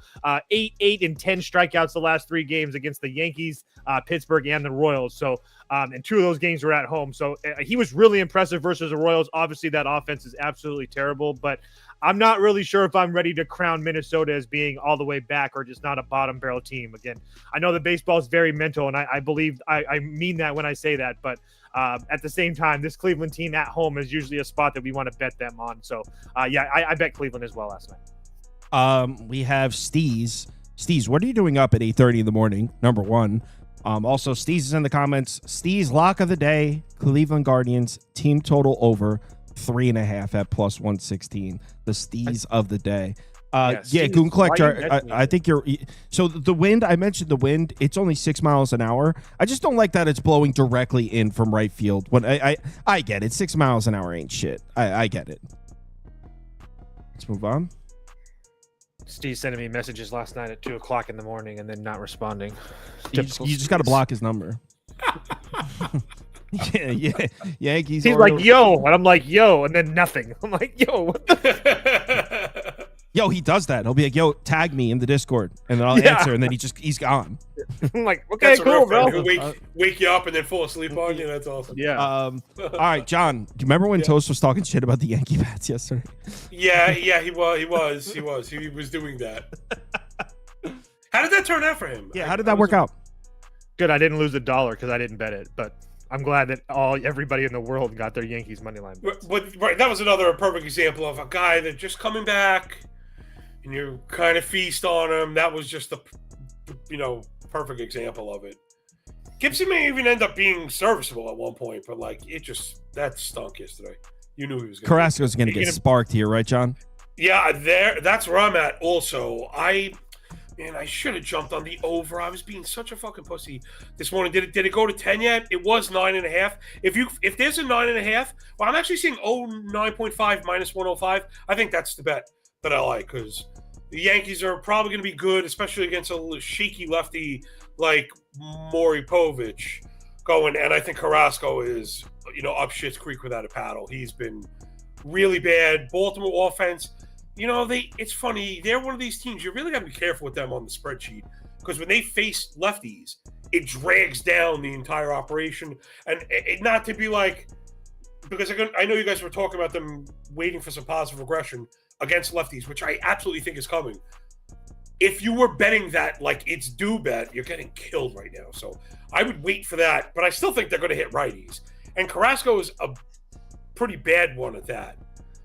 8 and 10 strikeouts the last 3 games against the Yankees, Pittsburgh, and the Royals. So and 2 of those games were at home. So he was really impressive versus the Royals. Obviously, that offense is absolutely terrible, but I'm not really sure if I'm ready to crown Minnesota as being all the way back or just not a bottom barrel team. Again, I know that baseball is very mental, and I believe I mean that when I say that, but at the same time, this Cleveland team at home is usually a spot that we want to bet them on. So, yeah, I bet Cleveland as well last night. We have Steez. Steez, what are you doing up at 8:30 in the morning? Number one. Also, Steez is in the comments. Steez, lock of the day, Cleveland Guardians, team total over 3.5 at plus 116. The Steez of the day. Yeah, Goon Collector, I think you're... So the wind, I mentioned the wind, it's only 6 miles an hour. I just don't like that it's blowing directly in from right field. When I get it. 6 miles an hour ain't shit. I get it. Let's move on. Steve sending me messages last night at 2:00 in the morning and then not responding. You just got to block his number. yeah. Yankees. He's Orioles. like, yo. And I'm like, yo. And then nothing. I'm like, yo. What the Yo, he does that. He'll be like, yo, tag me in the Discord. And then I'll answer. And then he's gone. I'm like, okay, cool, bro. He'll wake you up and then fall asleep on you. That's awesome. Yeah. All right, John. Do you remember when Toast was talking shit about the Yankee bats yesterday? Yeah, he was. He was doing that. How did that turn out for him? Yeah, how did that work out? Good. I didn't lose $1 because I didn't bet it, but I'm glad that everybody in the world got their Yankees money line bets. But right, that was another perfect example of a guy that just coming back, and you kind of feast on him. That was just the, perfect example of it. Gibson may even end up being serviceable at one point, but that stunk yesterday. You knew he was going. Carrasco's going to get sparked here, right, John? Yeah, that's where I'm at. Also, I should have jumped on the over. I was being such a fucking pussy this morning. Did it go to 10 yet? It was 9.5. If there's a 9.5, well, I'm actually seeing 9.5 minus 105. I think that's the bet that I like because the Yankees are probably going to be good, especially against a shaky lefty like Maury Povich going. And I think Carrasco is, up shit's creek without a paddle. He's been really bad. Baltimore offense. It's funny. They're one of these teams. You really got to be careful with them on the spreadsheet because when they face lefties, it drags down the entire operation. And it not to be like, because I know you guys were talking about them waiting for some positive regression against lefties, which I absolutely think is coming. If you were betting that like it's due bet, you're getting killed right now. So I would wait for that, but I still think they're going to hit righties. And Carrasco is a pretty bad one at that.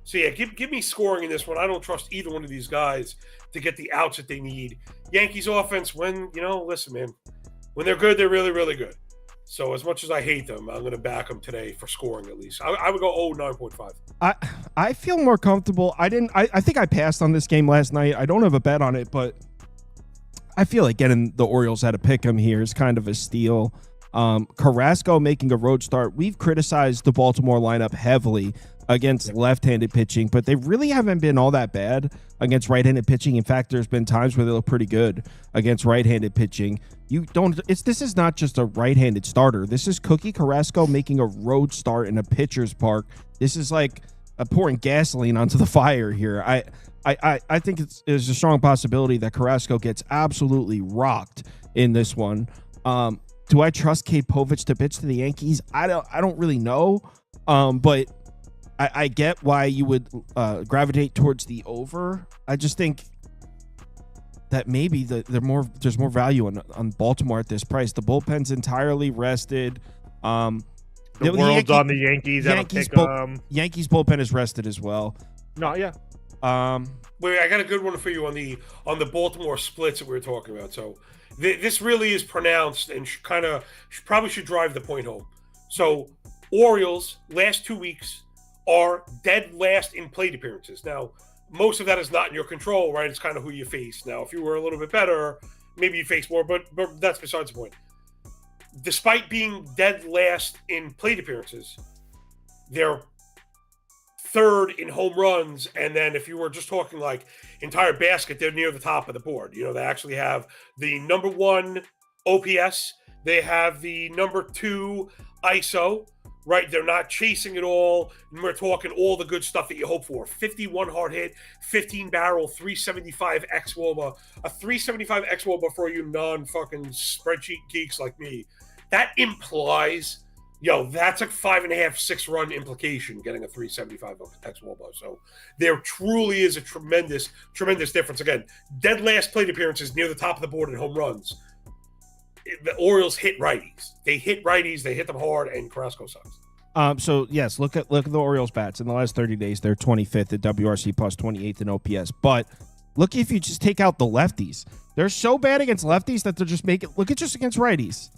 So, yeah, give me scoring in this one. I don't trust either one of these guys to get the outs that they need. Yankees offense, listen, man, when they're good, they're really, really good. So, as much as I hate them, I'm going to back them today for scoring at least. I would go 9.5. I feel more comfortable. I think I passed on this game last night. I don't have a bet on it, but I feel like getting the Orioles at a pick 'em here is kind of a steal. Carrasco making a road start. We've criticized the Baltimore lineup heavily against left-handed pitching, but they really haven't been all that bad against right-handed pitching. In fact, there's been times where they look pretty good against right-handed pitching. This is not just a right-handed starter. This is Cookie Carrasco making a road start in a pitcher's park. This is like pouring gasoline onto the fire here. I think there's a strong possibility that Carrasco gets absolutely rocked in this one. Do I trust Kate Povich to pitch to the Yankees? I don't really know. But I get why you would gravitate towards the over. I just think that maybe there's more value on Baltimore at this price. The bullpen's entirely rested. The world's on the Yankees. Yankees bullpen is rested as well. No, yeah. Wait, I got a good one for you on the Baltimore splits that we were talking about. So this really is pronounced and probably should drive the point home. So Orioles last 2 weeks are dead last in plate appearances. Now, most of that is not in your control, right? It's kind of who you face. Now, if you were a little bit better, maybe you face more, but that's besides the point. Despite being dead last in plate appearances, they're third in home runs, and then if you were just talking like entire basket, they're near the top of the board. You know, they actually have the number 1 OPS, they have the number 2 ISO, right? They're not chasing it all, and we're talking all the good stuff that you hope for. 51 hard hit, 15 barrel, 375 xWOBA. A 375 xWOBA for you non-fucking spreadsheet geeks like me. That implies, that's a 5.5, 6 run implication getting a 375 xWOBA. So there truly is a tremendous, tremendous difference. Again, dead last plate appearances near the top of the board in home runs. The Orioles hit righties. They hit righties. They hit them hard, and Carrasco sucks. So yes, look at the Orioles bats in the last 30 days. They're 25th at WRC plus 28th in OPS. But look, if you just take out the lefties, they're so bad against lefties that they're just look at just against righties.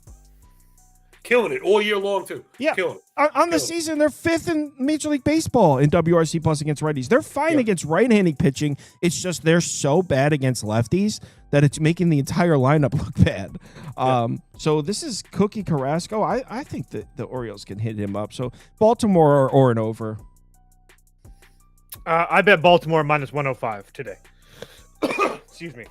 Killing it all year long, too. Yeah. Killing it. On the season, they're 5th in Major League Baseball in WRC plus against righties. They're fine against right-handed pitching. It's just they're so bad against lefties that it's making the entire lineup look bad. So this is Cookie Carrasco. I think that the Orioles can hit him up. So Baltimore or an over. I bet Baltimore minus 105 today. Excuse me.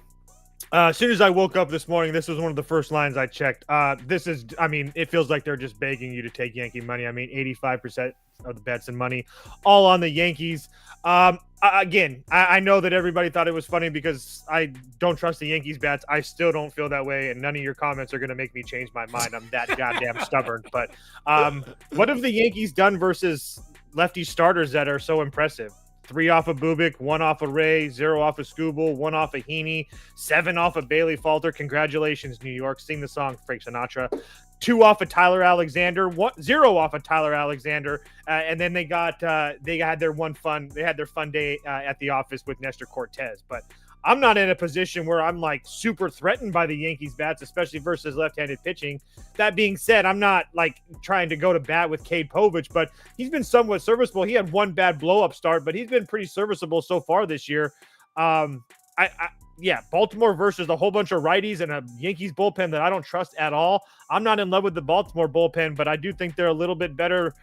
As soon as I woke up this morning, this was one of the first lines I checked. It feels like they're just begging you to take Yankee money. 85% of the bets and money all on the Yankees. I know that everybody thought it was funny because I don't trust the Yankees bats. I still don't feel that way, and none of your comments are going to make me change my mind. I'm that goddamn stubborn. But what have the Yankees done versus lefty starters that are so impressive? 3 off of Bubik, 1 off of Ray, 0 off of Skubal, 1 off of Heaney, 7 off of Bailey Falter. Congratulations, New York. Sing the song, Frank Sinatra. 2 off of Tyler Alexander, 0 off of Tyler Alexander, and then they had their fun day at the office with Nestor Cortez. But I'm not in a position where I'm like super threatened by the Yankees bats, especially versus left-handed pitching. That being said, I'm not like trying to go to bat with Cade Povich, but he's been somewhat serviceable. He had 1 bad blow-up start, but he's been pretty serviceable so far this year. Baltimore versus a whole bunch of righties and a Yankees bullpen that I don't trust at all. I'm not in love with the Baltimore bullpen, but I do think they're a little bit better.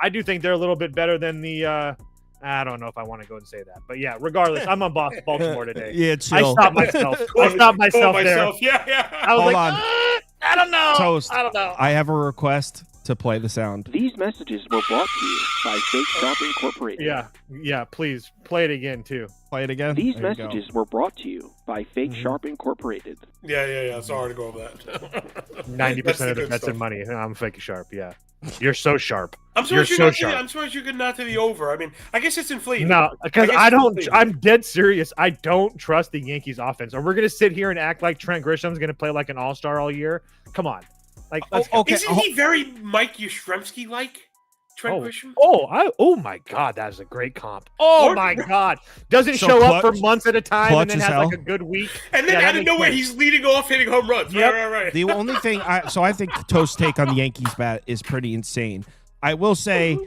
I do think they're a little bit better than the I don't know if I want to go and say that, but yeah, regardless, I'm on Baltimore today. Yeah, chill. I stopped myself there. Yeah. I was I don't know. Toast. I don't know. I have a request to play the sound. These messages were brought to you by Fake Shop Incorporated. Yeah, please play it again too. Play it again. These messages were brought to you by Fake Sharp Incorporated. Yeah. Sorry to go over that. 90% of the bets and money. I'm Fake Sharp. Yeah, you're so sharp. I'm surprised you're good not to the over. I guess it's inflated. No, because I'm dead serious. I don't trust the Yankees offense. And we're gonna sit here and act like Trent Grisham's gonna play like an all-star all year. Come on. Isn't he very Mike Yastrzemski like? Trent Grisham? Oh my God, that is a great comp. My God, doesn't show up for months at a time and then has like a good week. And then out of nowhere, he's leading off hitting home runs. Yep. Right. The only thing, I think Toast's take on the Yankees bat is pretty insane. I will say,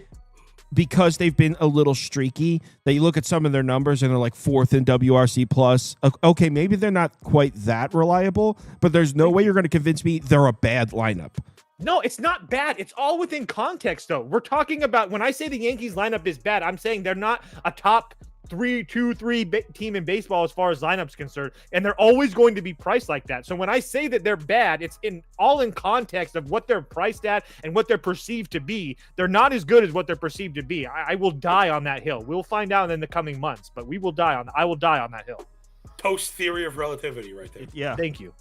because they've been a little streaky, that you look at some of their numbers and they're like 4th in WRC plus. Okay, maybe they're not quite that reliable, but there's no way you're going to convince me they're a bad lineup. No, it's not bad. It's all within context, though. We're talking about, when I say the Yankees lineup is bad, I'm saying they're not a top 3 team in baseball as far as lineups concerned, and they're always going to be priced like that. So when I say that they're bad, it's all in context of what they're priced at and what they're perceived to be. They're not as good as what they're perceived to be. I will die on that hill. We'll find out in the coming months, but I will die on that hill. Toast theory of relativity right there. Yeah. Thank you.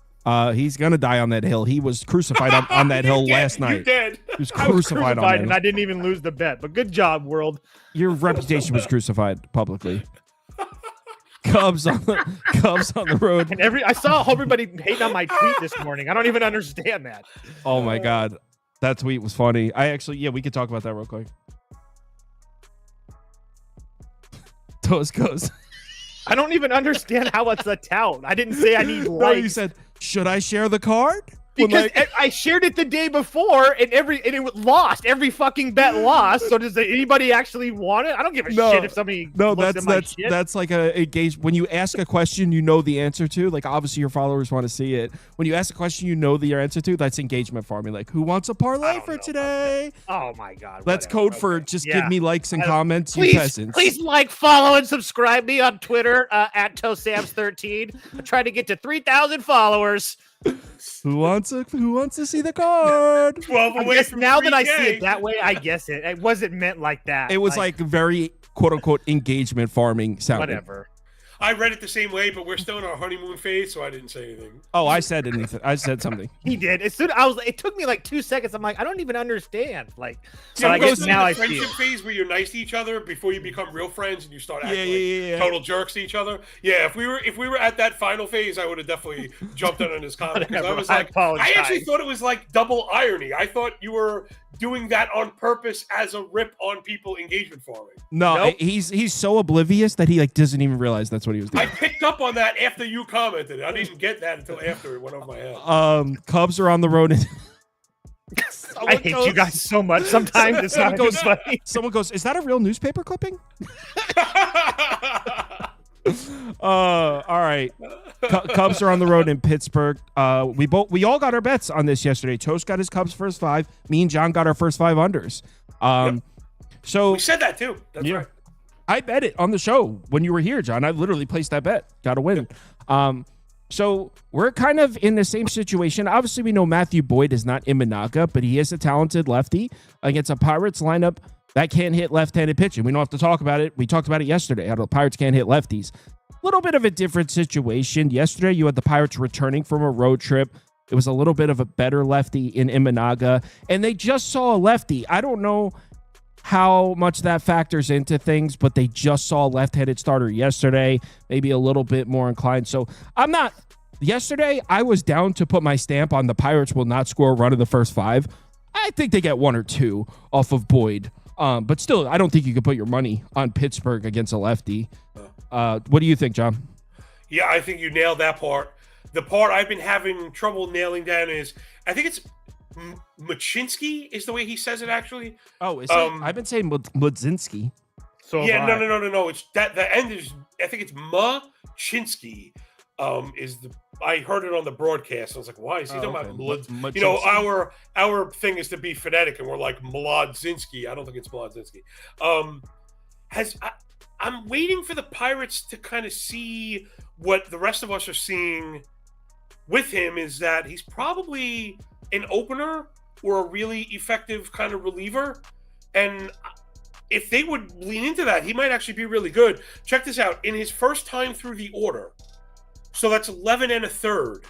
He's gonna die on that hill. He was crucified on that hill last night. You did. He was crucified on that hill. And I didn't even lose the bet. But good job, world. Your reputation was crucified publicly. Cubs on the road. And I saw everybody hating on my tweet this morning. I don't even understand that. Oh my God. That tweet was funny. We could talk about that real quick. Toast goes. I don't even understand how it's a tout. I didn't say I need likes. No, you said, should I share the card? Because I shared it the day before, and it lost. Every fucking bet lost. So does anybody actually want it? I don't give a shit if somebody. No, looks at my shit. that's like a gauge. When you ask a question, you know the answer to. Like obviously your followers want to see it. When you ask a question, you know the answer to. That's engagement farming. Like who wants a parlay for today? Oh my god. That's code for just give me likes and comments. You peasants. Please like, follow, and subscribe me on Twitter at ToSams13. I'm trying to get to 3,000 followers. Who wants to see the card? 12 I away guess from now that I 3K. see it that way, I guess it wasn't meant like that. It was like very quote unquote engagement farming sounding. whatever. I read it the same way, but we're still in our honeymoon phase, so I didn't say anything. Oh, I said anything. I said something. He did. As soon it took me like 2 seconds. I'm like, I don't even understand. Like, so Yeah, I guess now I see friendship it. phase where you're nice to each other before you become real friends and you start acting Yeah. total jerks to each other. Yeah, if we were at that final phase, I would have definitely jumped in on his comment because I Whatever, was I like, apologize. I actually thought it was like double irony. I thought you were doing that on purpose as a rip on people engagement farming. No, Nope. he's so oblivious that he like doesn't even realize that's what he was doing. I picked up on that after you commented. I didn't get that until after it went over my head. Cubs are on the road. I hate you guys so much. Sometimes it's not goes, funny. Someone goes, "Is that a real newspaper clipping?" All right. Cubs are on the road in Pittsburgh. We all got our bets on this yesterday. Toast got his Cubs first 5. Me and John got our first 5 unders. So We said that too. That's right. I bet it on the show when you were here, John. I literally placed that bet. Got to win. So we're kind of in the same situation. Obviously, we know Matthew Boyd is not Imanaga, but he is a talented lefty against a Pirates lineup that can't hit left-handed pitching. We don't have to talk about it. We talked about it yesterday, how the Pirates can't hit lefties. Little bit of a different situation. Yesterday, you had the Pirates returning from a road trip. It was a little bit of a better lefty in Imanaga, and they just saw a lefty. I don't know how much that factors into things, but they just saw a left-handed starter yesterday, maybe a little bit more inclined. So yesterday, I was down to put my stamp on the Pirates will not score a run in the first 5. I think they get 1 or 2 off of Boyd. But still, I don't think you could put your money on Pittsburgh against a lefty. What do you think, John? Yeah, I think you nailed that part. The part I've been having trouble nailing down is, I think it's Machinsky is the way he says it, actually. Oh, is it? I've been saying Mudzinski. So Yeah, no. It's that the end is, I think it's Machinsky. I heard it on the broadcast. I was like, why is he talking about Mlad? You know, our thing is to be phonetic, and we're like Mladzinski. I don't think it's Mladzinski. I'm waiting for the Pirates to kind of see what the rest of us are seeing with him, is that he's probably an opener or a really effective kind of reliever. And if they would lean into that, he might actually be really good. Check this out. In his first time through the order, so that's 11 1/3,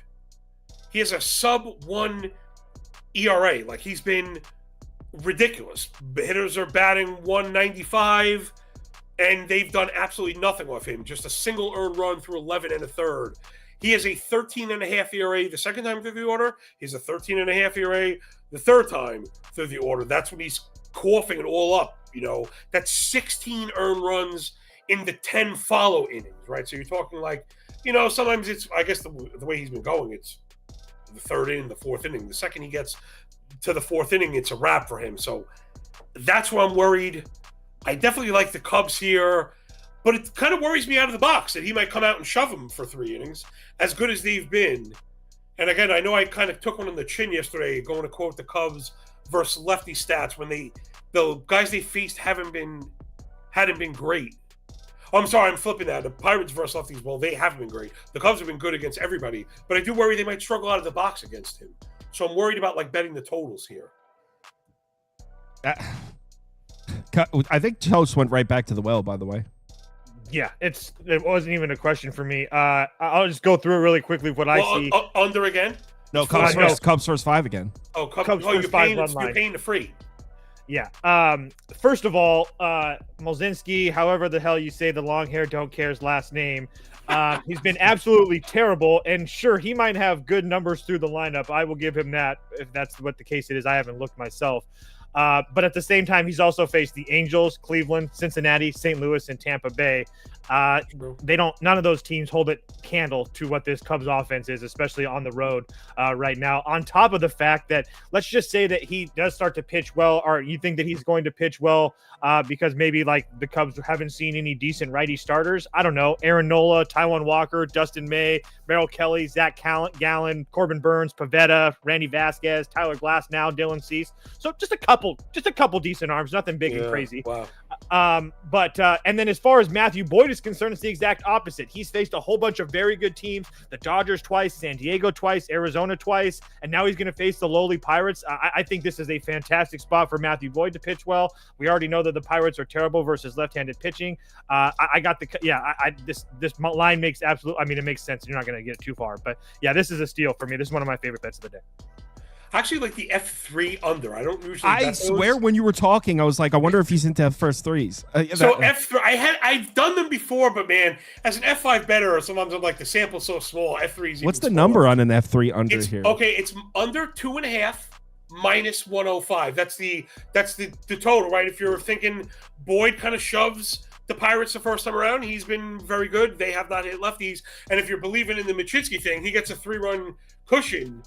he has a sub-1 ERA. Like, he's been ridiculous. Hitters are batting 195, and they've done absolutely nothing with him. Just a single earned run through 11 1/3. He has a 13.5 ERA the second time through the order. He has a 13.5 ERA the third time through the order. That's when he's coughing it all up. You know, that's 16 earned runs in the 10 follow innings, right? So you're talking like, you know, sometimes it's, I guess the way he's been going, it's the third inning, the fourth inning. The second he gets to the fourth inning, it's a wrap for him. So that's where I'm worried. I definitely like the Cubs here, but it kind of worries me out of the box that he might come out and shove them for 3 innings, as good as they've been. And again, I know I kind of took one on the chin yesterday, going to quote the Cubs versus lefty stats when the guys they faced hadn't been great. Oh, I'm sorry, I'm flipping that. The Pirates versus lefties, well, they haven't been great. The Cubs have been good against everybody, but I do worry they might struggle out of the box against him. So I'm worried about like betting the totals here. I think Toast went right back to the well, by the way. Yeah, it wasn't even a question for me. I'll just go through it really quickly. What I see. Under again? No, Cubs first 5 again. Oh, Cubs you're first 5 paying, run you're line. paying the free. Yeah. First of all, Molzinski, however the hell you say the long hair don't care's last name, he's been absolutely terrible. And sure, he might have good numbers through the lineup. I will give him that if that's what the case it is. I haven't looked myself. But at the same time, he's also faced the Angels, Cleveland, Cincinnati, St. Louis, and Tampa Bay. None of those teams hold a candle to what this Cubs offense is, especially on the road right now. On top of the fact that, let's just say that he does start to pitch well, or you think that he's going to pitch well because maybe like the Cubs haven't seen any decent righty starters. I don't know. Aaron Nola, Taijuan Walker, Dustin May, Merrill Kelly, Zach Gallen, Corbin Burns, Pavetta, Randy Vasquez, Tyler Glasnow, Dylan Cease. So just a couple decent arms, nothing big and crazy. Wow. And then as far as Matthew Boyd is concerned, it's the exact opposite. He's faced a whole bunch of very good teams, the Dodgers twice, San Diego twice, Arizona twice, and now he's going to face the lowly Pirates. I think this is a fantastic spot for Matthew Boyd to pitch well. We already know that the Pirates are terrible versus left-handed pitching. This line makes it makes sense. You're not going to get it too far, but yeah, this is a steal for me. This is one of my favorite bets of the day. Actually, like the F3 under. I don't usually. I swear, when you were talking, I was like, I wonder if he's into first threes. So F3, I've done them before, but man, as an F5 bettor, sometimes I'm like the sample's so small. F3's. What's the number on an F3 under here? Okay, it's under 2.5 minus 105. That's the total, right? If you're thinking Boyd kind of shoves the Pirates the first time around, he's been very good. They have not hit lefties, and if you're believing in the Machinsky thing, he gets a 3-run cushion.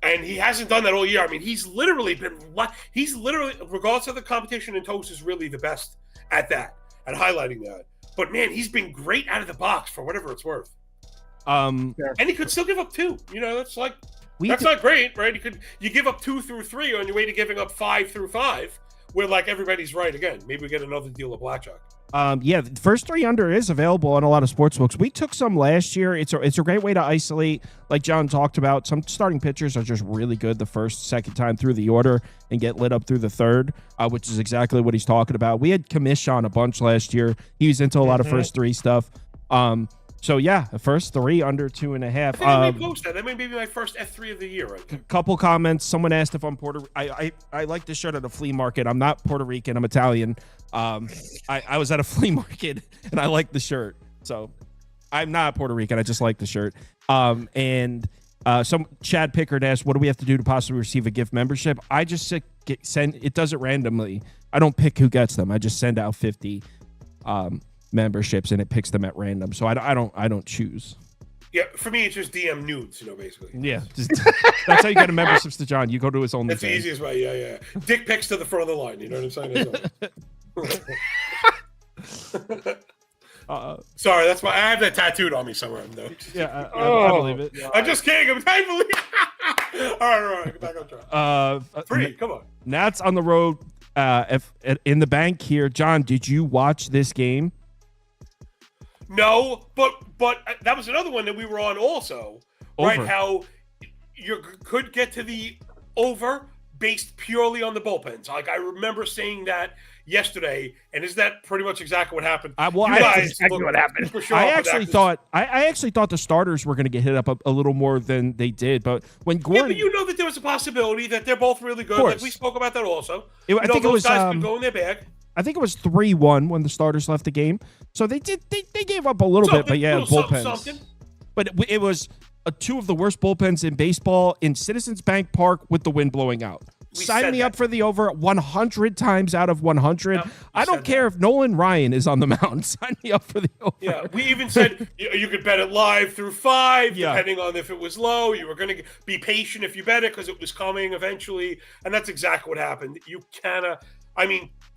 And he hasn't done that all year. I mean, he's literally, regardless of the competition, and Toast is really the best at that, at highlighting that. But man, he's been great out of the box for whatever it's worth. And he could still give up 2. That's like, not great, right? You give up 2 through 3 on your way to giving up 5 through 5, where like everybody's right again. Maybe we get another deal of blackjack. The first 3 under is available on a lot of sports books. We took some last year. It's a great way to isolate, like John talked about. Some starting pitchers are just really good the first, second time through the order and get lit up through the third, which is exactly what he's talking about. We had Kamish on a bunch last year. He was into a lot of first 3 stuff. So yeah, the first 3 under 2.5. I may post that. That may be my first F3 of the year. Right there. Couple comments. Someone asked if I'm Puerto. I like this shirt at a flea market. I'm not Puerto Rican. I'm Italian. I was at a flea market and I like the shirt. So I'm not Puerto Rican. I just like the shirt. Some Chad Pickard asked, what do we have to do to possibly receive a gift membership? I just send. It does it randomly. I don't pick who gets them. I just send out 50. Memberships and it picks them at random, so I don't choose. Yeah, for me it's just DM nudes, basically. Yeah, that's how you get a memberships to John. You go to his OnlyFans. That's the easiest way. Yeah. Dick pics to the front of the line. You know what I'm saying? Sorry, that's why I have that tattooed on me somewhere. Yeah, I believe it. I'm just kidding. I believe. All right, get back on track. Free, come on. Nats on the road. If in the bank here, John, did you watch this game? No, but that was another one that we were on also, right? How you could get to the over based purely on the bullpens. Like I remember saying that yesterday, and is that pretty much exactly what happened? Exactly what happened. For sure, I actually thought the starters were going to get hit up a little more than they did, but when Gordon, but that there was a possibility that they're both really good. Like we spoke about that also. I think it was guys could go in their bag. I think it was 3-1 when the starters left the game. So they gave up a little bit, but yeah, bullpens. But it was 2 of the worst bullpens in baseball in Citizens Bank Park with the wind blowing out. Sign me up for the over 100 times out of 100. No, I don't care if Nolan Ryan is on the mound. Sign me up for the over. Yeah, we even said you could bet it live through 5, depending on if it was low. You were going to be patient if you bet it because it was coming eventually. And that's exactly what happened. You cannot,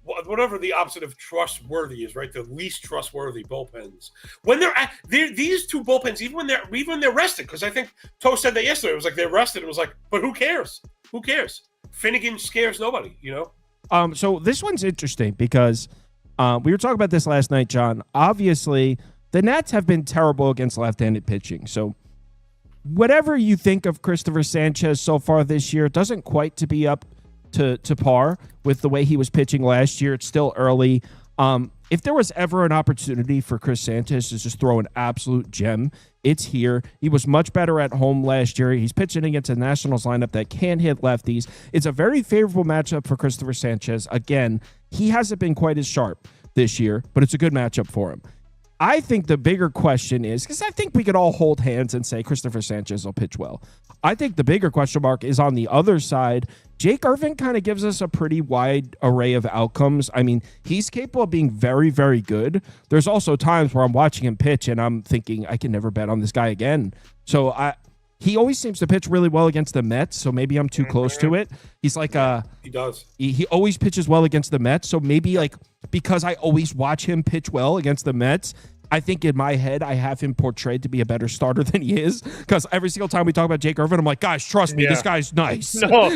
whatever the opposite of trustworthy is, right? The least trustworthy bullpens. When these 2 bullpens, even when they're rested, because I think Toast said that yesterday. It was like they're rested. It was like, but who cares? Who cares? Finnegan scares nobody, So this one's interesting because we were talking about this last night, John. Obviously, the Nats have been terrible against left-handed pitching. So whatever you think of Christopher Sanchez so far this year, it doesn't quite to be up to par with the way he was pitching last year. It's still early. if there was ever an opportunity for Chris Sanchez to just throw an absolute gem, it's here. He was much better at home last year. He's pitching against a Nationals lineup that can hit lefties. It's a very favorable matchup for Christopher Sanchez. Again, he hasn't been quite as sharp this year, but it's a good matchup for him. I think the bigger question is, because I think we could all hold hands and say Christopher Sanchez will pitch well. I think the bigger question mark is on the other side. Jake Irvin kind of gives us a pretty wide array of outcomes. I mean, he's capable of being very, very good. There's also times where I'm watching him pitch and I'm thinking, I can never bet on this guy again. So he always seems to pitch really well against the Mets, so maybe I'm too close to it. He's like he does. He always pitches well against the Mets, so maybe like because I always watch him pitch well against the Mets, I think in my head I have him portrayed to be a better starter than he is, because every single time we talk about Jake Irvin, I'm like, guys, trust me, this guy's nice. No,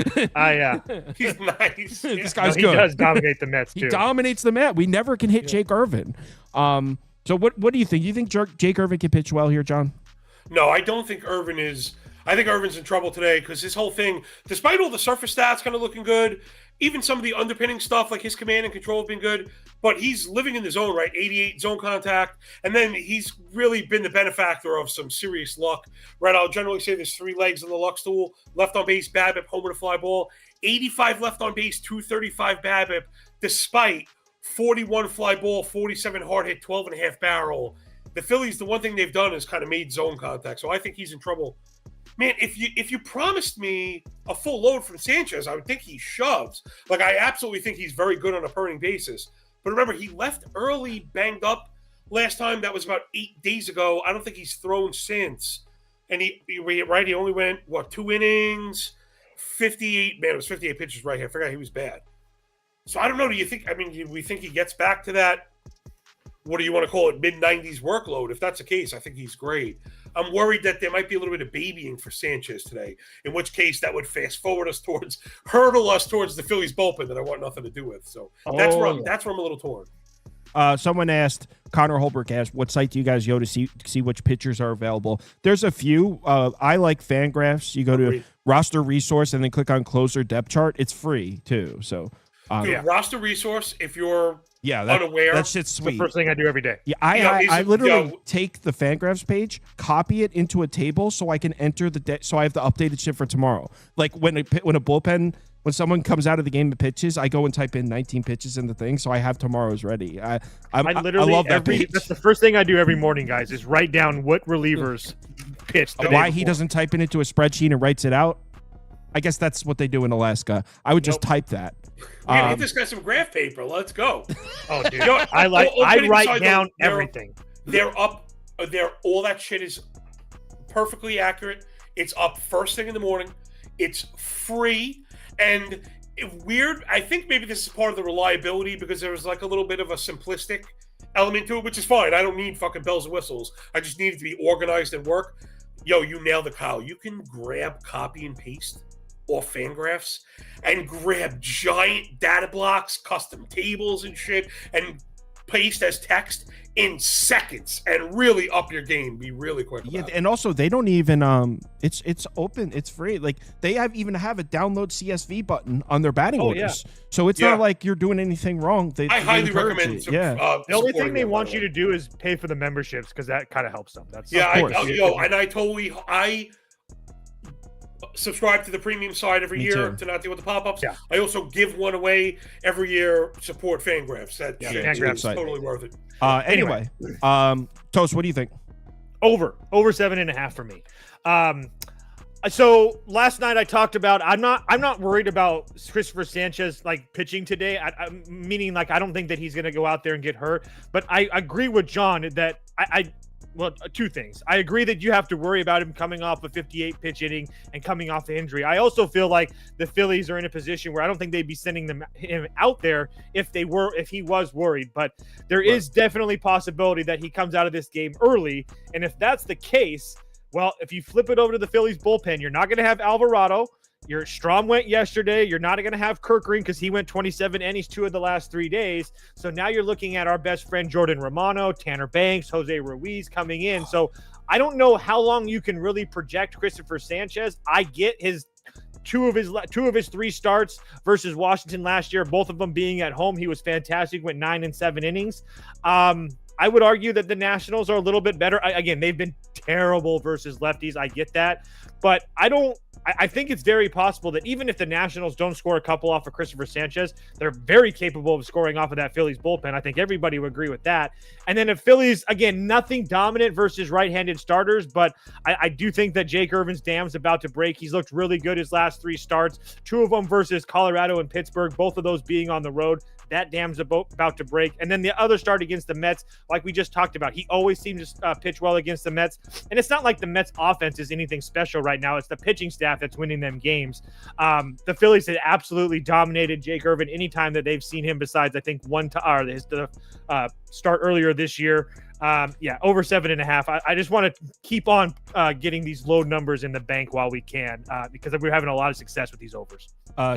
He's nice. This guy's he good. He does dominate the Mets, too. He dominates the Mets. We never can hit Jake Irvin. So what do you think? You think Jake Irvin can pitch well here, John? No, I don't think Irvin is. I think Irvin's in trouble today because his whole thing, despite all the surface stats kind of looking good, even some of the underpinning stuff like his command and control have been good, but he's living in the zone, right? 88 zone contact. And then he's really been the benefactor of some serious luck, right? I'll generally say there's 3 legs on the luck stool: left on base, BABIP, home with a fly ball, 85 left on base, 235 BABIP, despite 41 fly ball, 47 hard hit, 12.5 barrel. The Phillies, the one thing they've done is kind of made zone contact. So I think he's in trouble. Man, if you promised me a full load from Sanchez, I would think he shoves. Like, I absolutely think he's very good on a per inning basis. But remember, he left early, banged up last time. That was about 8 days ago. I don't think he's thrown since. And he only went, 2 innings, 58. Man, it was 58 pitches right here. I forgot he was bad. So I don't know. Do we think he gets back to that, what do you want to call it, mid-90s workload? If that's the case, I think he's great. I'm worried that there might be a little bit of babying for Sanchez today, in which case that would hurdle us towards the Phillies bullpen that I want nothing to do with. So that's where I'm a little torn. Someone asked, Connor Holbrook asked, what site do you guys go to see which pitchers are available? There's a few. I like Fangraphs. You go to roster resource and then click on closer depth chart. It's free too. So roster resource, if you're unaware. That shit's sweet. The first thing I do every day. Yeah, I literally take the Fangraphs page, copy it into a table so I can enter so I have the updated shit for tomorrow. Like when someone comes out of the game and pitches, I go and type in 19 pitches in the thing, so I have tomorrow's ready. I love that page. That's the first thing I do every morning, guys, is write down what relievers pitched. Why he doesn't type it into a spreadsheet and writes it out? I guess that's what they do in Alaska. I would just type that. Get this guy some graph paper. Let's go. Oh, dude. I write down everything. They're up. All that shit is perfectly accurate. It's up first thing in the morning. It's free. And weird. I think maybe this is part of the reliability because there was like a little bit of a simplistic element to it, which is fine. I don't need fucking bells and whistles. I just need it to be organized and work. Yo, you nailed it, Kyle. You can grab, copy, and paste off Fangraphs and grab giant data blocks, custom tables and shit, and paste as text in seconds and really up your game. Be really quick about it. And also they don't even it's open, it's free. Like they even have a download CSV button on their batting orders. Yeah. So it's not like you're doing anything wrong. I highly recommend it. The only thing they want you to do is pay for the memberships because that kind of helps them. That's I subscribe to the premium side every year to not deal with the pop-ups. Yeah. I also give one away every year. Support Fangraphs. That is totally worth it. Anyway, Toast, what do you think? Over 7.5 for me. So last night I talked about I'm not worried about Christopher Sanchez like pitching today. Meaning like I don't think that he's going to go out there and get hurt. But I agree with John that well, 2 things. I agree that you have to worry about him coming off a 58 pitch inning and coming off the injury. I also feel like the Phillies are in a position where I don't think they'd be sending him out there if he was worried. But there is definitely possibility that he comes out of this game early. And if that's the case, well, if you flip it over to the Phillies bullpen, you're not going to have Alvarado. Your Strom went yesterday. You're not going to have Kirk Green because he went 27 innings 2 of the last 3 days. So now you're looking at our best friend Jordan Romano, Tanner Banks, Jose Ruiz coming in. So I don't know how long you can really project Christopher Sanchez. I get his two of his 3 starts versus Washington last year, both of them being at home, he was fantastic. Went 9 and 7 innings. I would argue that the Nationals are a little bit better. Again, they've been terrible versus lefties. I get that, but I think it's very possible that even if the Nationals don't score a couple off of Christopher Sanchez, they're very capable of scoring off of that Phillies bullpen. I think everybody would agree with that. And then the Phillies, again, nothing dominant versus right-handed starters, but I do think that Jake Irvin's dam's about to break. He's looked really good his last 3 starts, 2 of them versus Colorado and Pittsburgh, both of those being on the road. That dam's about to break. And then the other start against the Mets, like we just talked about, he always seems to pitch well against the Mets. And it's not like the Mets offense is anything special right now. It's the pitching staff that's winning them games. The Phillies had absolutely dominated Jake Irvin anytime that they've seen him, besides, I think, the start earlier this year. Over 7.5. I just want to keep on getting these low numbers in the bank while we can, because we're having a lot of success with these overs.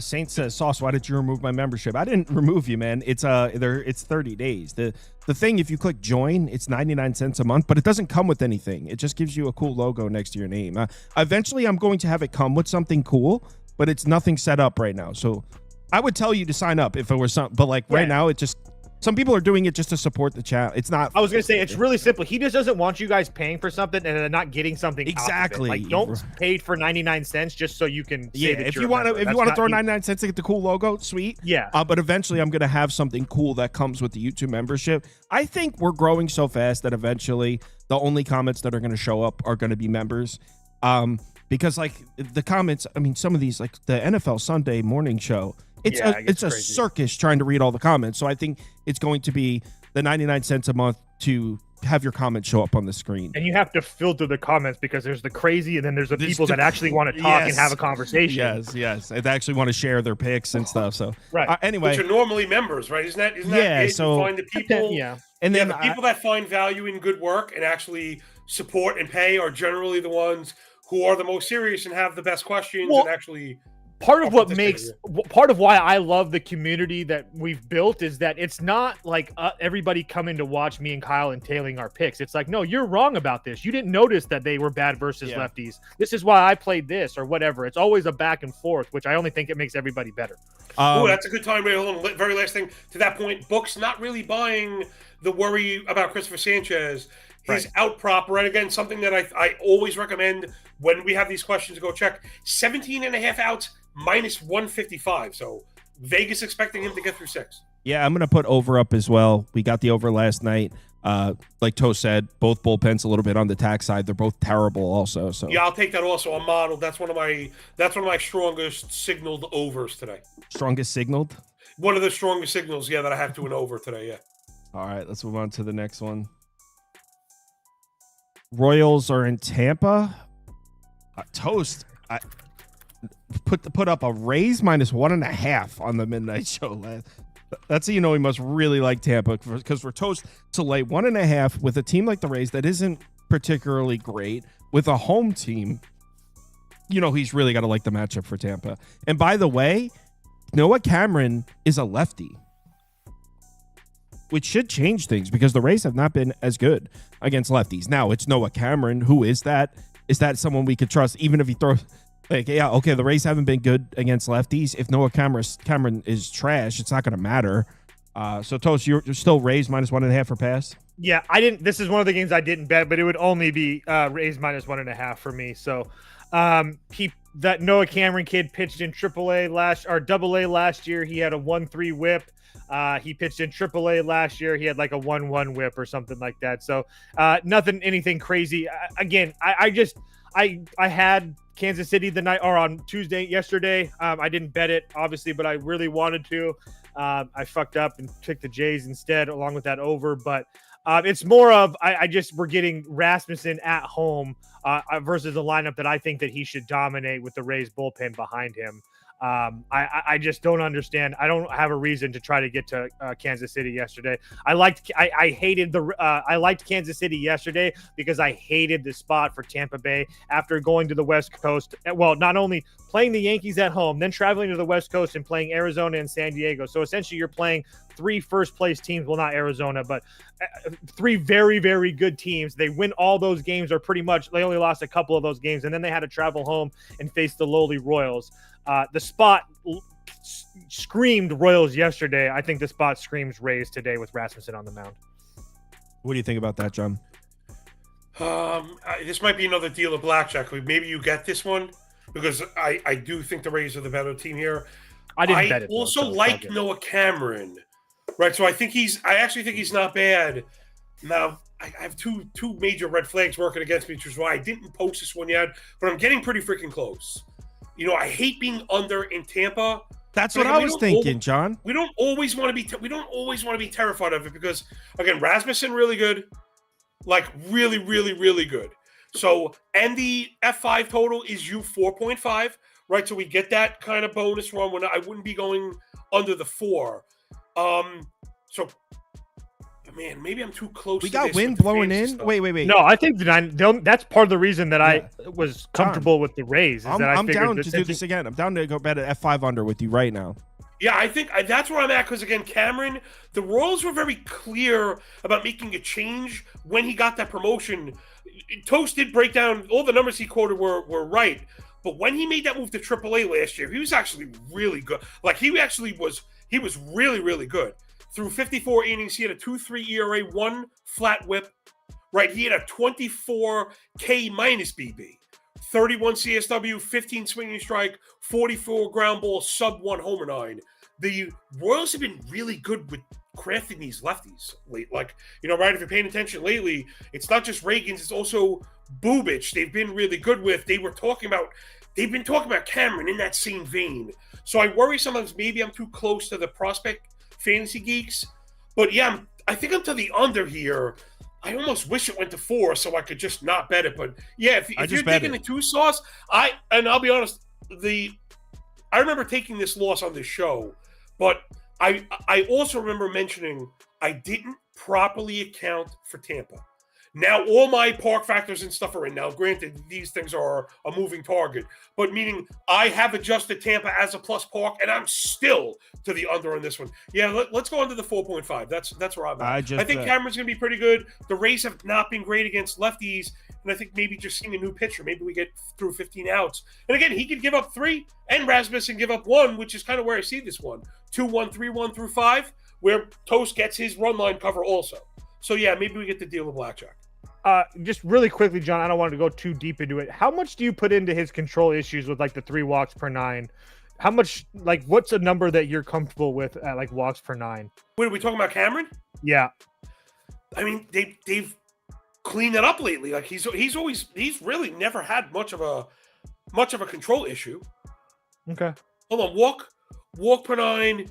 Saint says, Sauce, why did you remove my membership? I didn't remove you, man. It's 30 days. The thing, if you click join, it's 99 cents a month, but it doesn't come with anything. It just gives you a cool logo next to your name. Eventually, I'm going to have it come with something cool, but it's nothing set up right now. So I would tell you to sign up if it were something, but right now, it just... Some people are doing it just to support the channel. It's not. I was going to say, it's really simple. He just doesn't want you guys paying for something and then not getting something. Exactly. Like, don't pay for 99 cents just so you can. Yeah. If you want to throw 99 cents to get the cool logo, sweet. Yeah. But eventually, I'm going to have something cool that comes with the YouTube membership. I think we're growing so fast that eventually the only comments that are going to show up are going to be members. Because like the comments, I mean, some of these, like the NFL Sunday morning show. It's a circus trying to read all the comments. So I think it's going to be the 99 cents a month to have your comments show up on the screen. And you have to filter the comments because there's the crazy and then there's the people that actually want to talk and have a conversation. Yes. They actually want to share their picks and stuff. So anyway, which are normally members, right? Isn't that it? So find the people, and then the people that find value in good work and actually support and pay are generally the ones who are the most serious and have the best questions and actually. Part of why I love the community that we've built is that it's not like everybody coming to watch me and Kyle and tailing our picks. It's like, no, you're wrong about this. You didn't notice that they were bad versus lefties. This is why I played this or whatever. It's always a back and forth, which I only think it makes everybody better. That's a good time. Very last thing to that point. Book's not really buying the worry about Christopher Sanchez. His out prop, right? Again, something that I always recommend when we have these questions to go check. 17.5 outs. Minus 155. So Vegas expecting him to get through 6. Yeah, I'm going to put over up as well. We got the over last night. Like Toe said, both bullpens a little bit on the tack side. They're both terrible also. So yeah, I'll take that also. A model. That's one of my strongest signaled overs today. Strongest signaled? One of the strongest signals, that I have to an over today, yeah. All right, let's move on to the next one. Royals are in Tampa. Toast. Put up a Rays minus 1.5 on the midnight show. That's how you know he must really like Tampa, because for Toast to lay 1.5 with a team like the Rays that isn't particularly great with a home team, he's really got to like the matchup for Tampa. And by the way, Noah Cameron is a lefty, which should change things because the Rays have not been as good against lefties. Now it's Noah Cameron. Who is that? Is that someone we could trust even if he throws? The Rays haven't been good against lefties. If Noah Cameron is trash, it's not going to matter. So, Toast, you're still Rays minus 1.5 for pass? Yeah, I didn't. This is one of the games I didn't bet, but it would only be Rays minus 1.5 for me. So, that Noah Cameron kid pitched in AA last year. He had a 1.3 whip. He pitched in AAA last year. He had like a 1.1 whip or something like that. So, anything crazy. Again, I had Kansas City on yesterday. I didn't bet it, obviously, but I really wanted to. I fucked up and took the Jays instead, along with that over. But it's more of we're getting Rasmussen at home versus a lineup that I think that he should dominate with the Rays bullpen behind him. I just don't understand. I don't have a reason to try to get to Kansas City yesterday. I liked Kansas City yesterday because I hated the spot for Tampa Bay after going to the West Coast. Well, not only playing the Yankees at home, then traveling to the West Coast and playing Arizona and San Diego. So essentially you're playing three first-place teams. Well, not Arizona, but three very, very good teams. They win all those games, or pretty much. They only lost a couple of those games, and then they had to travel home and face the lowly Royals. The spot screamed Royals yesterday. I think the spot screams Rays today with Rasmussen on the mound. What do you think about that, John? This might be another deal of blackjack. Maybe you get this one because I do think the Rays are the better team here. I didn't bet it. Also like Noah Cameron, right? So I actually think he's not bad. Now I have two major red flags working against me, which is why I didn't post this one yet. But I'm getting pretty freaking close. I hate being under in Tampa. That's what I was thinking, John. We don't always want to be terrified of it because again, Rasmussen really good, like really, really, really good. So and the F5 total is 4.5. Right, so we get that kind of bonus run when I wouldn't be going under the 4. So, man, maybe I'm too close. We to got this wind with the blowing fantasy in. stuff. Wait. No, I think that's part of the reason that I was comfortable with the Rays. I'm down to do this again. I'm down to go bet at F5 under with you right now. Yeah, I think that's where I'm at because, again, Cameron, the Royals were very clear about making a change when he got that promotion. Toast did break down. All the numbers he quoted were right. But when he made that move to AAA last year, he was actually really good. Like, he was really, really good. Through 54 innings, he had a 2.3 ERA, 1 flat whip, right? He had a 24 K minus BB, 31 CSW, 15 swinging strike, 44 ground ball, sub 1 homer 9. The Royals have been really good with crafting these lefties late. Like, right, if you're paying attention lately, it's not just Reagans, it's also Bubich. They've been really good with. They've been talking about Cameron in that same vein. So I worry sometimes maybe I'm too close to the prospect fantasy geeks. But yeah, I think I'm to the under here. I almost wish it went to 4 so I could just not bet it. But yeah, if you're taking the 2 sauce, I'll be honest, I remember taking this loss on this show, but I also remember mentioning I didn't properly account for Tampa. Now, all my park factors and stuff are in. Now, granted, these things are a moving target, but meaning I have adjusted Tampa as a plus park, and I'm still to the under on this one. Yeah, let's go under the 4.5. That's where I'm at. I think Cameron's going to be pretty good. The Rays have not been great against lefties, and I think maybe just seeing a new pitcher, maybe we get through 15 outs. And again, he could give up 3, and Rasmussen give up 1, which is kind of where I see this one. 2-1, 3-1 through 5, where Toast gets his run line cover also. So, yeah, maybe we get the deal of blackjack. Just really quickly, John, I don't want to go too deep into it. How much do you put into his control issues with like the 3 walks per 9? How much, like, what's a number that you're comfortable with at like walks per 9? Wait, are we talking about Cameron? Yeah. I mean, they've cleaned it up lately. Like he's really never had much of a control issue. Okay. Hold on, walk per 9.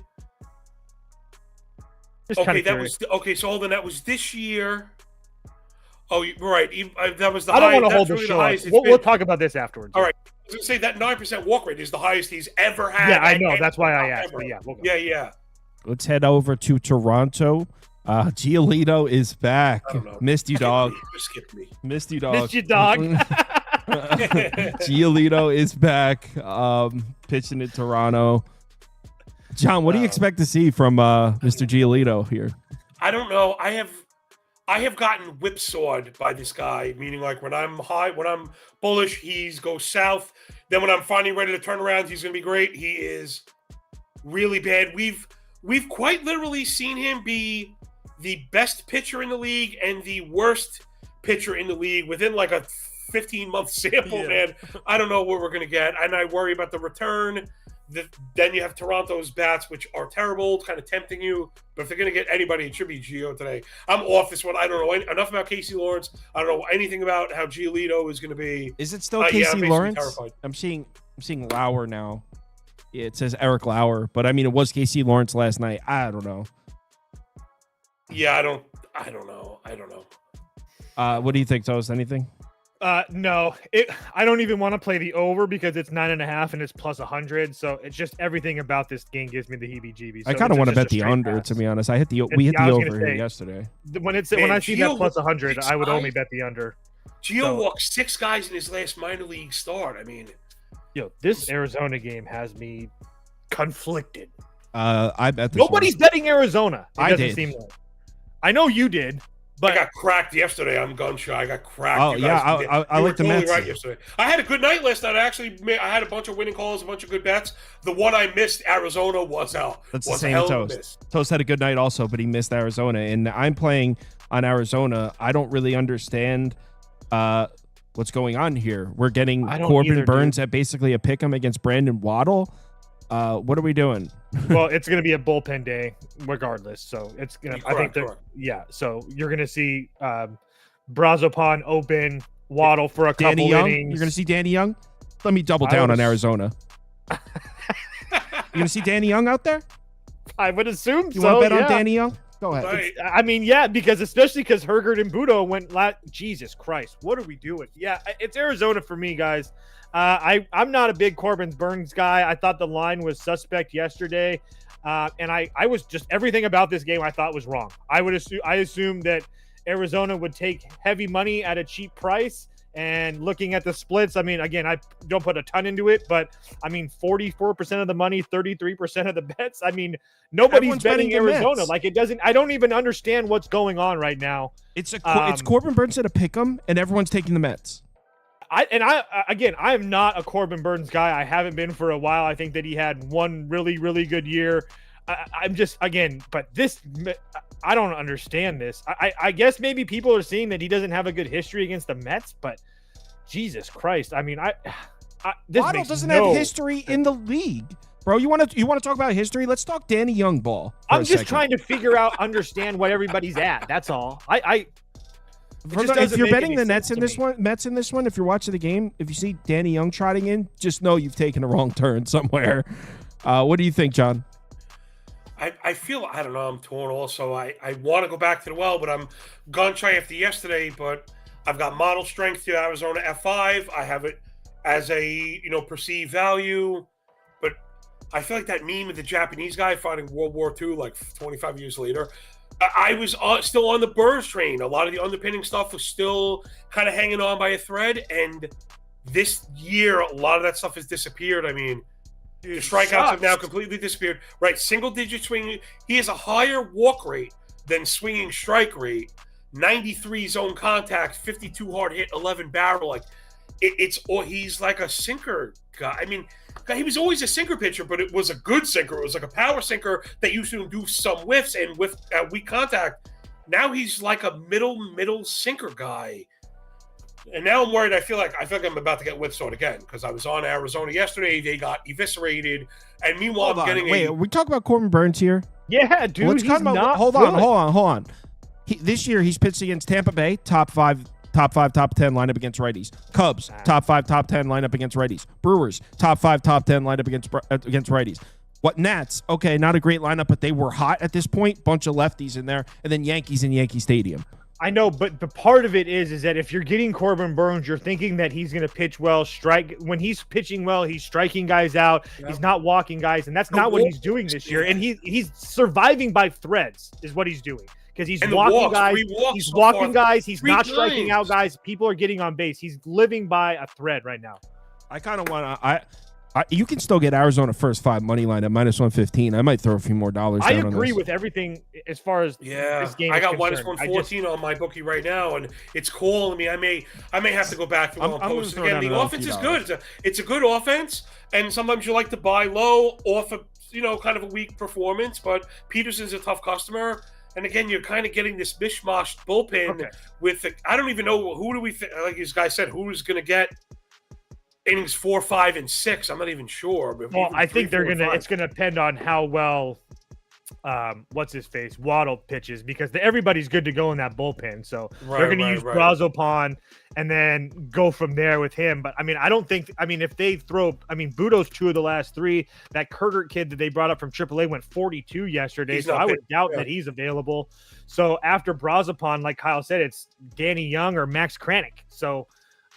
Just okay, so hold on, that was this year. Oh, right. That was the I don't highest. want to hold the really show. We'll talk about this afterwards. All right. I was going to say that 9% walk rate is the highest he's ever had. Yeah, I know. That's why I asked. But yeah, we'll go. Yeah. Let's head over to Toronto. Giolito is back. Missed you, dog. Skip me. Missed you, dog. Missed you, dog. Giolito is back, pitching in Toronto. John, what do you expect to see from Mr. Giolito here? I don't know. I have gotten whipsawed by this guy, meaning like when I'm high, when I'm bullish, he's goes south. Then when I'm finally ready to turn around, he's going to be great. He is really bad. We've quite literally seen him be the best pitcher in the league and the worst pitcher in the league within like a 15-month sample, man. I don't know what we're going to get. And I worry about the return. Then you have Toronto's bats, which are terrible, kind of tempting you. But if they're going to get anybody, it should be Gio today. I'm off this one. I don't know enough about Casey Lawrence. I don't know anything about how Giolito is going to be. Is it still Casey Lawrence? Terrified. I'm seeing Lauer now. It says Eric Lauer, but I mean it was Casey Lawrence last night. I don't know. Yeah, I don't know. What do you think, Toast? Anything? No, I don't even want to play the over because it's 9.5 and it's plus 100. So it's just everything about this game gives me the heebie-jeebies. So I kind of want to bet the under, to be honest. We hit the over here yesterday. When I see that plus 100, I would only bet the under. Gio walked 6 guys in his last minor league start. I mean, this Arizona game has me conflicted. I bet this Nobody's betting Arizona. I doesn't did. seem like. I know you did, but I got cracked yesterday. I'm gun shy. I got cracked. Oh, You yeah, guys- I you like were the totally Mets. right yesterday. I had a good night last night. I had a bunch of winning calls, a bunch of good bets. The one I missed, Arizona, was out. That's the was same a hell of a Toast. miss. Toast had a good night also, but he missed Arizona. And I'm playing on Arizona. I don't really understand what's going on here. We're getting I don't Corbin either, Burns at basically a pick 'em against Brandon Waddle. What are we doing? well, it's going to be a bullpen day regardless. So it's going to, I think Correct. yeah. So you're going to see Brazopan open, Waddle for a couple Danny Young? innings. You're going to see Danny Young? Let me double I down would on ass- Arizona. You're going to see Danny Young out there? I would assume You so. want to bet yeah. on Danny Young? Go ahead. Right. I mean, yeah, because especially because Hergert and Budo went Jesus Christ, what are we doing? Yeah, it's Arizona for me, guys. I'm not a big Corbin Burns guy. I thought the line was suspect yesterday, and I was just everything about this game I thought was wrong. I assumed that Arizona would take heavy money at a cheap price. And looking at the splits, I mean, again, I don't put a ton into it, but I mean, 44% of the money, 33% of the bets. I mean, nobody's Everyone's betting betting the Arizona. Mets. Like it doesn't. I don't even understand what's going on right now. It's Corbin Burns at a pick 'em, and everyone's taking the Mets. I am not a Corbin Burns guy. I haven't been for a while. I think that he had one really, really good year. I'm just but this, I don't understand this. I guess maybe people are seeing that he doesn't have a good history against the Mets, but Jesus Christ, I mean, this Waddle makes doesn't no have history in the league, bro. You want to talk about history? Let's talk Danny Young ball. I'm just trying to figure out, understand what everybody's at. That's all. It just If doesn't you're make betting any the Nets sense in to this me. one, Mets in this one, if you're watching the game, if you see Danny Young trotting in, just know you've taken a wrong turn somewhere. What do you think, John? I feel, I don't know, I'm torn also. I want to go back to the well, but I'm gun shy after yesterday. But I've got model strength to Arizona F5. I have it as a, perceived value. But I feel like that meme of the Japanese guy fighting World War II like 25 years later. I was still on the Burns train. A lot of the underpinning stuff was still kind of hanging on by a thread. And this year, a lot of that stuff has disappeared. I mean, the strikeouts have now completely disappeared. Right, single-digit swinging. He has a higher walk rate than swinging strike rate. 93 zone contact, 52 hard hit, 11 barrel. Like he's like a sinker guy. I mean, he was always a sinker pitcher, but it was a good sinker. It was like a power sinker that used to do some whiffs and with weak contact. Now he's like a middle sinker guy. And now I'm worried. I feel like I'm about to get whipsawed again because I was on Arizona yesterday. They got eviscerated, and meanwhile, I'm getting Wait, are we talking about Corbin Burns here? Yeah, dude. Let's he's talk about. not Hold good. on. This year he's pitched against Tampa Bay, top 5, top 10 lineup against righties. Cubs, top 5, top 10 lineup against righties. Brewers, top 5, top 10 lineup against righties. What Nats? Okay, not a great lineup, but they were hot at this point. Bunch of lefties in there, and then Yankees in Yankee Stadium. I know, but the part of it is that if you're getting Corbin Burns, you're thinking that he's going to pitch well, strike. When he's pitching well, he's striking guys out. Yep. He's not walking guys, and that's not what he's doing this year. And he's surviving by threads is what he's doing because he's walking guys. He's walking guys. He's not striking out guys. People are getting on base. He's living by a thread right now. I kind of want to. You can still get Arizona first 5 money line at -115. I might throw a few more dollars. I down agree on this. with everything as far as this game. I got is concerned. -114 on my bookie right now, and it's calling me. I may have to go back to I'm post gonna throw again. down The another offense few is dollars. good. It's a good offense, and sometimes you like to buy low off of kind of a weak performance. But Peterson's a tough customer. And again, you're kind of getting this mishmashed bullpen with. I don't even know who do we think. Like this guy said, who is going to get innings 4, 5, and 6. I'm not even sure. But Well, even I think 3, 4, and 5. it's gonna depend on how well what's his face Waddle pitches because everybody's good to go in that bullpen. So they're gonna use Brazopan and then go from there with him. But I mean, I don't think if they throw Budo's 2 of the last 3. That Hergert kid that they brought up from AAA went 42 yesterday. So I would doubt that he's available. So after Brazopan, like Kyle said, it's Danny Young or Max Kranick. So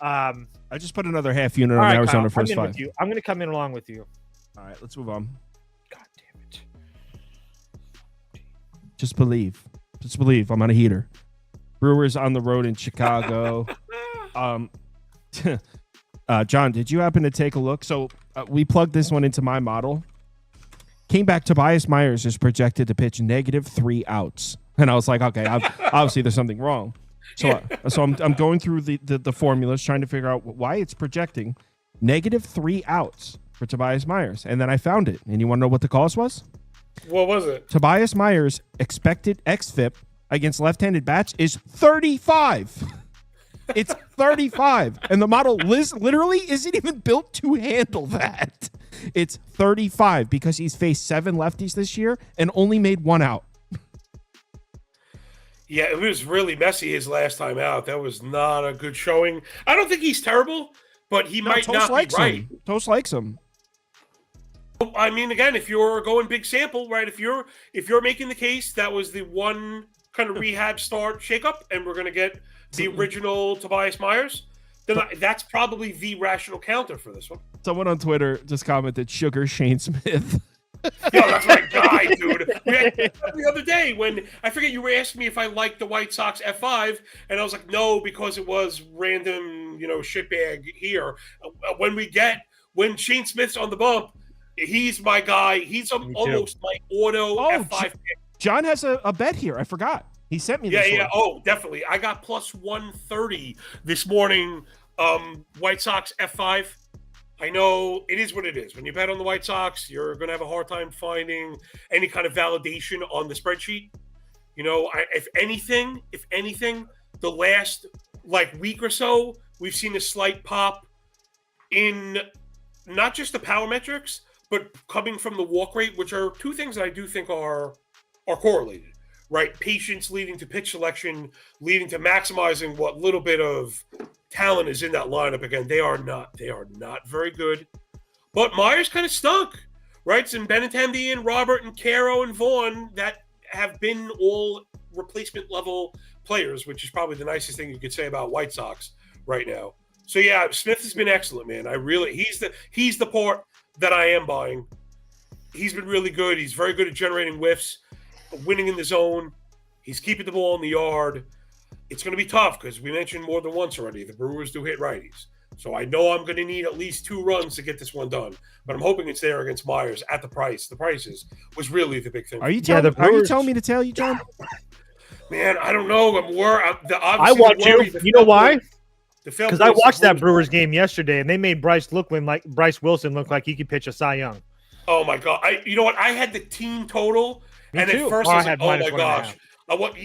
I just put another half unit all on right, Arizona Kyle, first I'm in 5. with you. I'm gonna come in along with you. All right, let's move on. God damn it. Just believe. I'm on a heater. Brewers on the road in Chicago. John, did you happen to take a look? So we plugged this one into my model. Came back, Tobias Myers is projected to pitch -3 outs. And I was like, okay, obviously there's something wrong. So I'm going through the formulas, trying to figure out why it's projecting -3 outs for Tobias Myers. And then I found it. And you want to know what the cause was? What was it? Tobias Myers' expected xFIP against left-handed bats is 35. It's 35. And the model literally isn't even built to handle that. It's 35 because he's faced 7 lefties this year and only made 1 out. Yeah, it was really messy his last time out. That was not a good showing. I don't think he's terrible, but he might not be right. Toast likes him. I mean, again, if you're going big sample, right? If you're making the case that was the one kind of rehab start shakeup, and we're going to get the original Tobias Myers, then that's probably the rational counter for this one. Someone on Twitter just commented, "Sugar Shane Smith." Yo, that's my guy, dude. The other day when I forget you were asking me if I liked the White Sox F5, and I was like, no, because it was random, shitbag here. When Shane Smith's on the bump, he's my guy. He's almost my auto F5 pick. John has a bet here. I forgot. He sent me this one. Yeah. Oh, definitely. I got plus 130 this morning. White Sox F5. I know it is what it is. When you bet on the White Sox, you're going to have a hard time finding any kind of validation on the spreadsheet. If anything, the last week or so, we've seen a slight pop in not just the power metrics, but coming from the walk rate, which are two things that I do think are correlated, right? Patience leading to pitch selection, leading to maximizing what little bit of talent is in that lineup. Again, they are not very good. But Myers kind of stunk, right? It's in Benintendi and Robert and Caro and Vaughn that have been all replacement level players, which is probably the nicest thing you could say about White Sox right now. So yeah, Smith has been excellent, man. He's the part that I am buying. He's been really good. He's very good at generating whiffs, winning in the zone. He's keeping the ball in the yard. It's going to be tough because we mentioned more than once already, the Brewers do hit righties. So I know I'm going to need at least 2 runs to get this one done. But I'm hoping it's there against Myers at the price. The prices was really the big thing. Are you telling me to tell you, John? Man, I don't know. I want you. You know why? Because I watched that Brewers game yesterday, and they made Bryce Wilson look like he could pitch a Cy Young. Oh, my God. You know what? I had the team total. Me and too. At first I was like, oh, my gosh.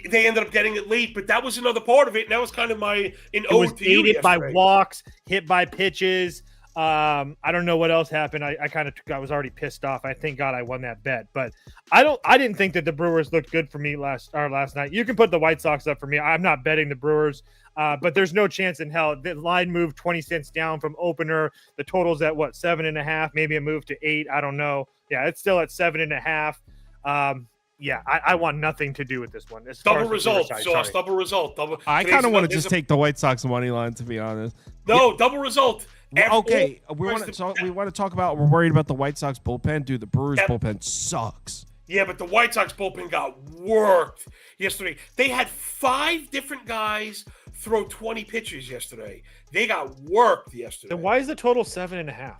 They ended up getting it late, but that was another part of it. And that was kind of it was aided by walks, hit by pitches. I don't know what else happened. I was already pissed off. I thank God I won that bet, but I didn't think that the Brewers looked good for me last night. You can put the White Sox up for me. I'm not betting the Brewers, but there's no chance in hell. The line moved 20 cents down from opener. The total's at 7.5, maybe it moved to 8. I don't know. Yeah, it's still at 7.5. Yeah, I want nothing to do with this one. Double result, Sauce. Double result. I kind of want to just take the White Sox money line, to be honest. No, double result. Okay, we want to talk about. We're worried about the White Sox bullpen. Dude, the Brewers bullpen sucks. Yeah, but the White Sox bullpen got worked yesterday. They had 5 different guys throw 20 pitches yesterday. They got worked yesterday. Then why is the total 7.5?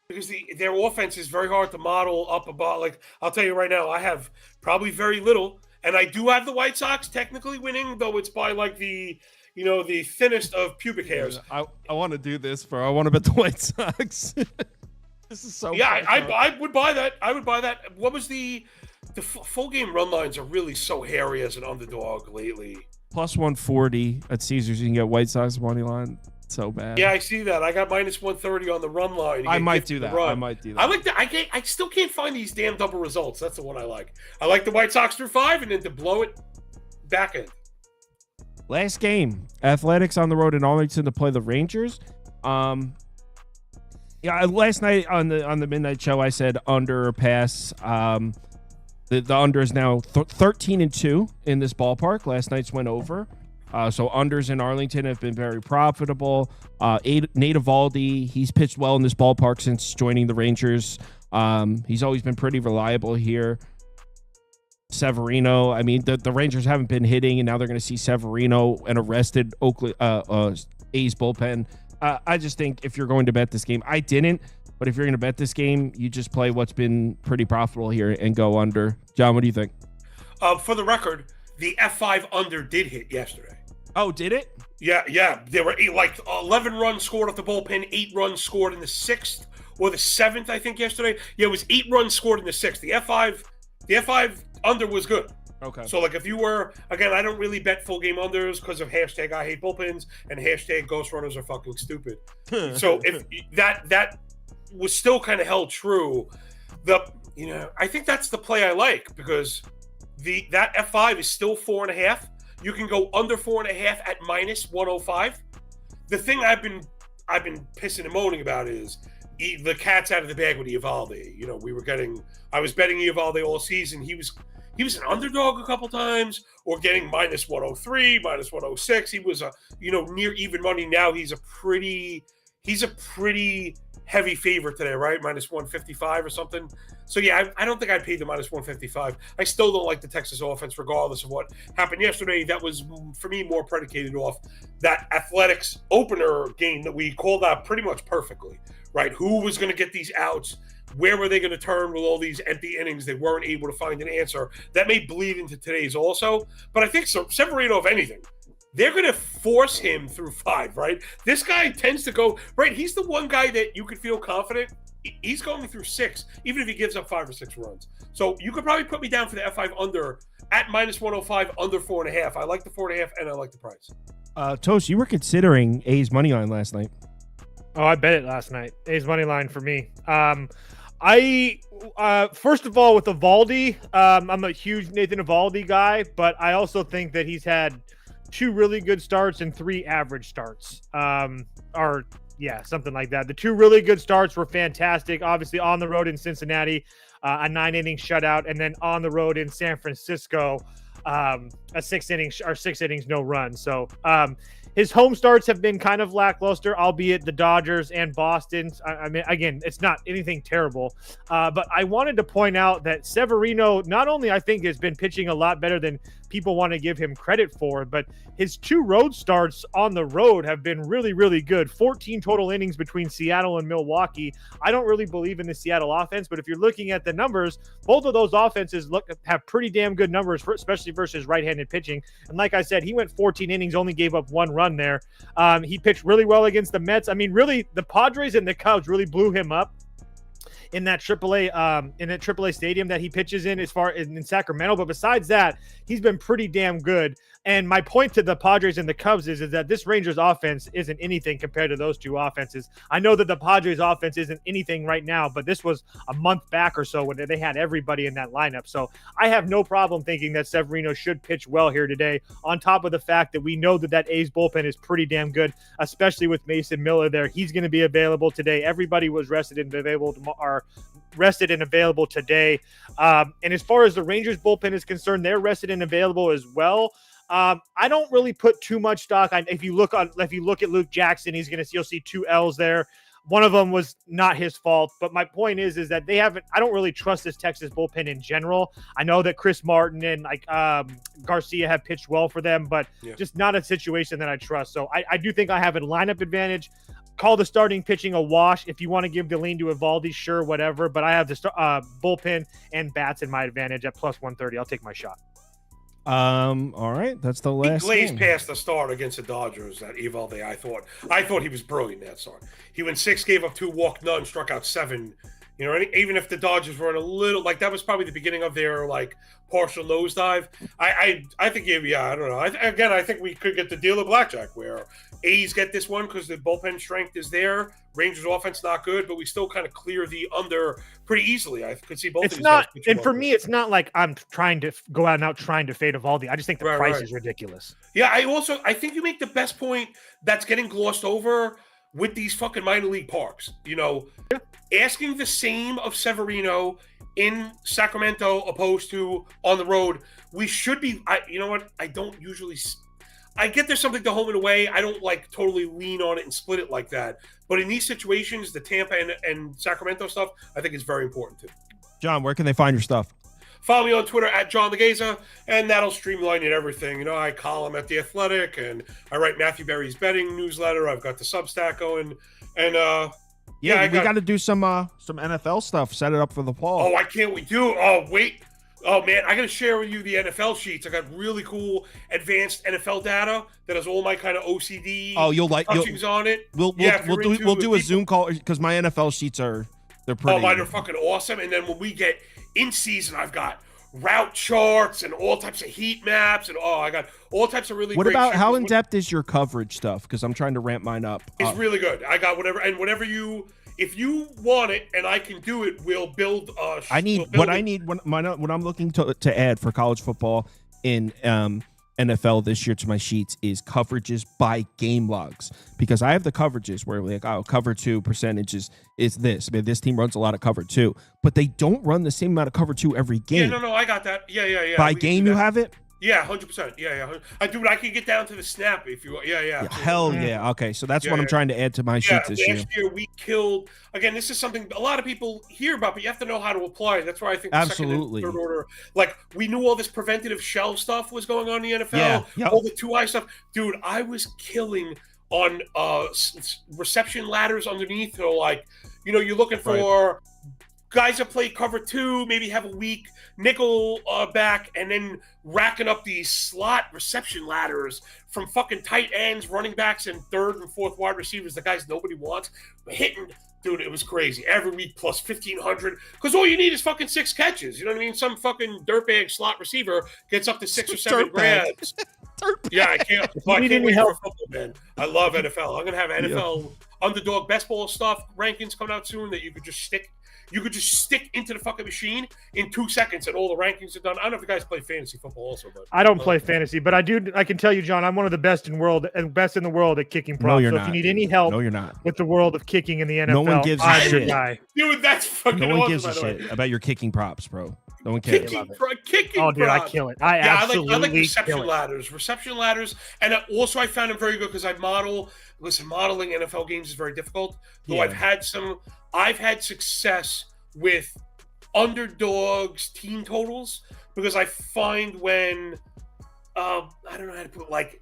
Because their offense is very hard to model up above. I'll tell you right now, I have probably very little, and I do have the White Sox technically winning, though it's by the thinnest of pubic hairs. I want to do this I want to bet the White Sox. This is so. Yeah, I would buy that. I would buy that. What was the full game run lines are really so hairy as an underdog lately. Plus 140 at Caesars. You can get White Sox money line. So bad. Yeah, I see that. I got minus 130 on the run line. I might do that. I like that. I still can't find these damn double results. That's the one I like. I like the White Sox through 5 and then to blow it back in. Last game, Athletics on the road in Arlington to play the Rangers. Yeah, last night on the midnight show, I said under or pass. The under is now 13-2 in this ballpark. Last night's went over. So unders in Arlington have been very profitable. Nate Eovaldi, he's pitched well in this ballpark since joining the Rangers. He's always been pretty reliable here. Severino, I mean, the Rangers haven't been hitting, and now they're going to see Severino and arrested A's bullpen. I just think if you're going to bet this game, I didn't, But if you're going to bet this game, you just play what's been pretty profitable here and go under. John, what do you think? For the record, the F5 under did hit yesterday. Oh, did it? Yeah. There were 11 runs scored off the bullpen, 8 runs scored in the 6th or the 7th, I think, yesterday. Yeah, it was 8 runs scored in the 6th. The F5 under was good. Okay. So, like, if you were, again, I don't really bet full game unders because of hashtag I hate bullpens and hashtag ghost runners are fucking stupid. So if that was still kind of held true, I think that's the play I like because that F5 is still 4.5. You can go under 4.5 at -105. The thing I've been pissing and moaning about is the cat's out of the bag with Eovaldi. You know, I was betting Eovaldi all season. He was an underdog a couple times, or getting -103, -106. He was near even money. Now he's a pretty heavy favorite today, right? -155 or something. So yeah, I don't think I'd pay the -155. I still don't like the Texas offense, regardless of what happened yesterday. That was, for me, more predicated off that Athletics opener game that we called out pretty much perfectly, right? Who was going to get these outs? Where were they going to turn with all these empty innings? They weren't able to find an answer. That may bleed into today's also. But I think Severino, if anything, they're going to force him through 5, right? This guy tends to go, right? He's the one guy that you could feel confident. He's going through 6, even if he gives up 5 or 6 runs. So you could probably put me down for the F5 under at -105, under 4.5. I like the 4.5, and I like the price. Toast, you were considering A's money line last night. Oh, I bet it last night. A's money line for me. I first of all, with Eovaldi, I'm a huge Nathan Eovaldi guy, but I also think that he's had 2 really good starts and 3 average starts. Something like that. The 2 really good starts were fantastic. Obviously, on the road in Cincinnati, a 9-inning shutout, and then on the road in San Francisco, a 6 innings no run. So his home starts have been kind of lackluster, albeit the Dodgers and Boston. I mean, again, it's not anything terrible. But I wanted to point out that Severino not only, I think, has been pitching a lot better than people want to give him credit for, but his 2 road starts on the road have been really, really good. 14 total innings between Seattle and Milwaukee. I don't really believe in the Seattle offense, but if you're looking at the numbers, both of those offenses have pretty damn good numbers, especially versus right-handed pitching. And like I said, he went 14 innings, only gave up 1 run there. He pitched really well against the Mets. I mean, really, the Padres and the Cubs really blew him up in that AAA stadium that he pitches in, as far as in Sacramento. But besides that, he's been pretty damn good. And my point to the Padres and the Cubs is that this Rangers offense isn't anything compared to those 2 offenses. I know that the Padres offense isn't anything right now, but this was a month back or so when they had everybody in that lineup. So I have no problem thinking that Severino should pitch well here today, on top of the fact that we know that A's bullpen is pretty damn good, especially with Mason Miller there. He's going to be available today. Everybody was rested and available today. And as far as the Rangers bullpen is concerned, they're rested and available as well. I don't really put too much stock. If you look at Luke Jackson, you'll see 2 L's there. One of them was not his fault, but my point is that I don't really trust this Texas bullpen in general. I know that Chris Martin and Garcia have pitched well for them, but just not a situation that I trust. So I do think I have a lineup advantage. Call the starting pitching a wash. If you want to give the lean to Eovaldi, sure, whatever. But I have the bullpen and bats in my advantage at +130. I'll take my shot. All right, that's the last. He glazed past the start against the Dodgers. That Eovaldi, I thought he was brilliant that start. He went 6, gave up 2, walked none, struck out 7. You know, even if the Dodgers were in a little, that was probably the beginning of their partial nosedive. I think I don't know. I think we could get the deal of blackjack where A's get this one because the bullpen strength is there. Rangers offense not good, but we still kind of clear the under pretty easily. I could see both. It's not, and for me, it's not like I'm trying to go out and out trying to fade Eovaldi. I just think the price is ridiculous. Yeah, I think you make the best point that's getting glossed over with these fucking minor league parks. You know, asking the same of Severino in Sacramento opposed to on the road. We should be. You know what? I don't usually. I get there's something to home and away. I don't totally lean on it and split it like that. But in these situations, the Tampa and Sacramento stuff, I think is very important too. John, where can they find your stuff? Follow me on Twitter at John Legeza, and that'll streamline it everything. You know, I column at The Athletic, and I write Matthew Berry's betting newsletter. I've got the Substack going, and Yeah, we got to do some NFL stuff. Set it up for the fall. Oh, I can't wait. Oh, wait. Oh, man, I got to share with you the NFL sheets. I got really cool advanced NFL data that has all my kind of OCD touchings on it. We'll do a Zoom call because my NFL sheets they're pretty. Oh, mine are fucking awesome. And then when we get in season, I've got route charts and all types of heat maps. And I got all types of really What great about sheets. how in-depth is your coverage stuff? Because I'm trying to ramp mine up. It's really good. I got whatever if you want it and I can do it, we'll build. What I'm looking to add for college football in NFL this year to my sheets is coverages by game logs, because I have the coverages where cover 2 percentages is this. I mean, this team runs a lot of cover 2, but they don't run the same amount of cover 2 every game. Yeah, no, I got that. Yeah. By game, you have it. Yeah, 100%. Yeah. I can get down to the snap if you. Yeah. Hell yeah. Okay, so that's what I'm trying to add to my sheets this year. Last year we killed. Again, this is something a lot of people hear about, but you have to know how to apply it. That's why I think the second and third order, like we knew all this preventative shell stuff was going on in the NFL. All the 2-eye stuff, dude. I was killing on reception ladders underneath. So you're looking for. Guys that play cover 2, maybe have a weak nickel back, and then racking up these slot reception ladders from fucking tight ends, running backs, and third and fourth wide receivers, the guys nobody wants, hitting. Dude, it was crazy. Every week plus 1,500, because all you need is fucking 6 catches. You know what I mean? Some fucking dirtbag slot receiver gets up to 6 or 7 grabs. Yeah, I can't wait for football, man. I love NFL. I'm gonna have NFL underdog best ball stuff rankings coming out soon that you could just stick. You could just stick into the fucking machine in 2 seconds, and all the rankings are done. I don't know if you guys play fantasy football also, but I don't play fantasy, but I do. I can tell you, John, I'm one of the best in the world at kicking props. No, you're so not. if you need any help, you're not. With the world of kicking in the NFL, no one gives a shit. Dude, that's fucking awesome. No one gives a shit about your kicking props, bro. No one cares. Kicking oh, dude, props. I kill it. I like reception ladders, and also I found them very good because I model. Listen, modeling NFL games is very difficult. Though I've had success with underdogs team totals, because I find when I don't know how to put it,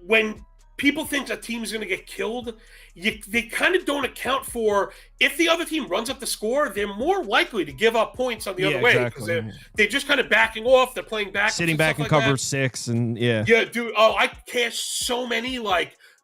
when people think a team is going to get killed, they kind of don't account for if the other team runs up the score, they're more likely to give up points on the other way because they're just kind of backing off. They're playing back, sitting back in cover 6, and yeah, dude. Oh, I cashed so many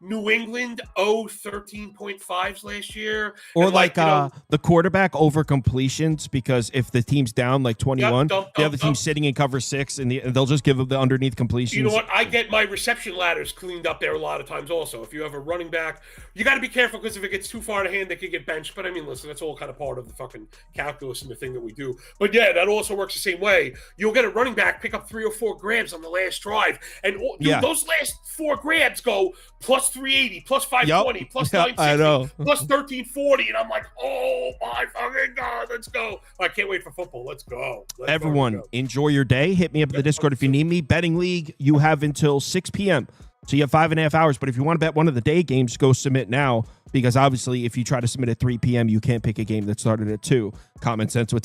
New England 13.5s last year. Or the quarterback over completions, because if the team's down 21, the other team's sitting in cover 6 and they'll just give them the underneath completions. You know what? I get my reception ladders cleaned up there a lot of times also. If you have a running back, you got to be careful because if it gets too far to hand, they could get benched. But I mean, listen, that's all kind of part of the fucking calculus and the thing that we do. But yeah, that also works the same way. You'll get a running back, pick up 3 or 4 grabs on the last drive. And those last 4 grabs go plus 380, plus 520, plus 960, plus 1340, and I'm like, oh my fucking god, let's go! I can't wait for football. Let's go. Everyone, enjoy your day. Hit me up in the Discord if you need me. Betting league, you have until 6 p.m. So you have 5.5 hours. But if you want to bet one of the day games, go submit now, because obviously if you try to submit at 3 p.m., you can't pick a game that started at 2. Common sense would tell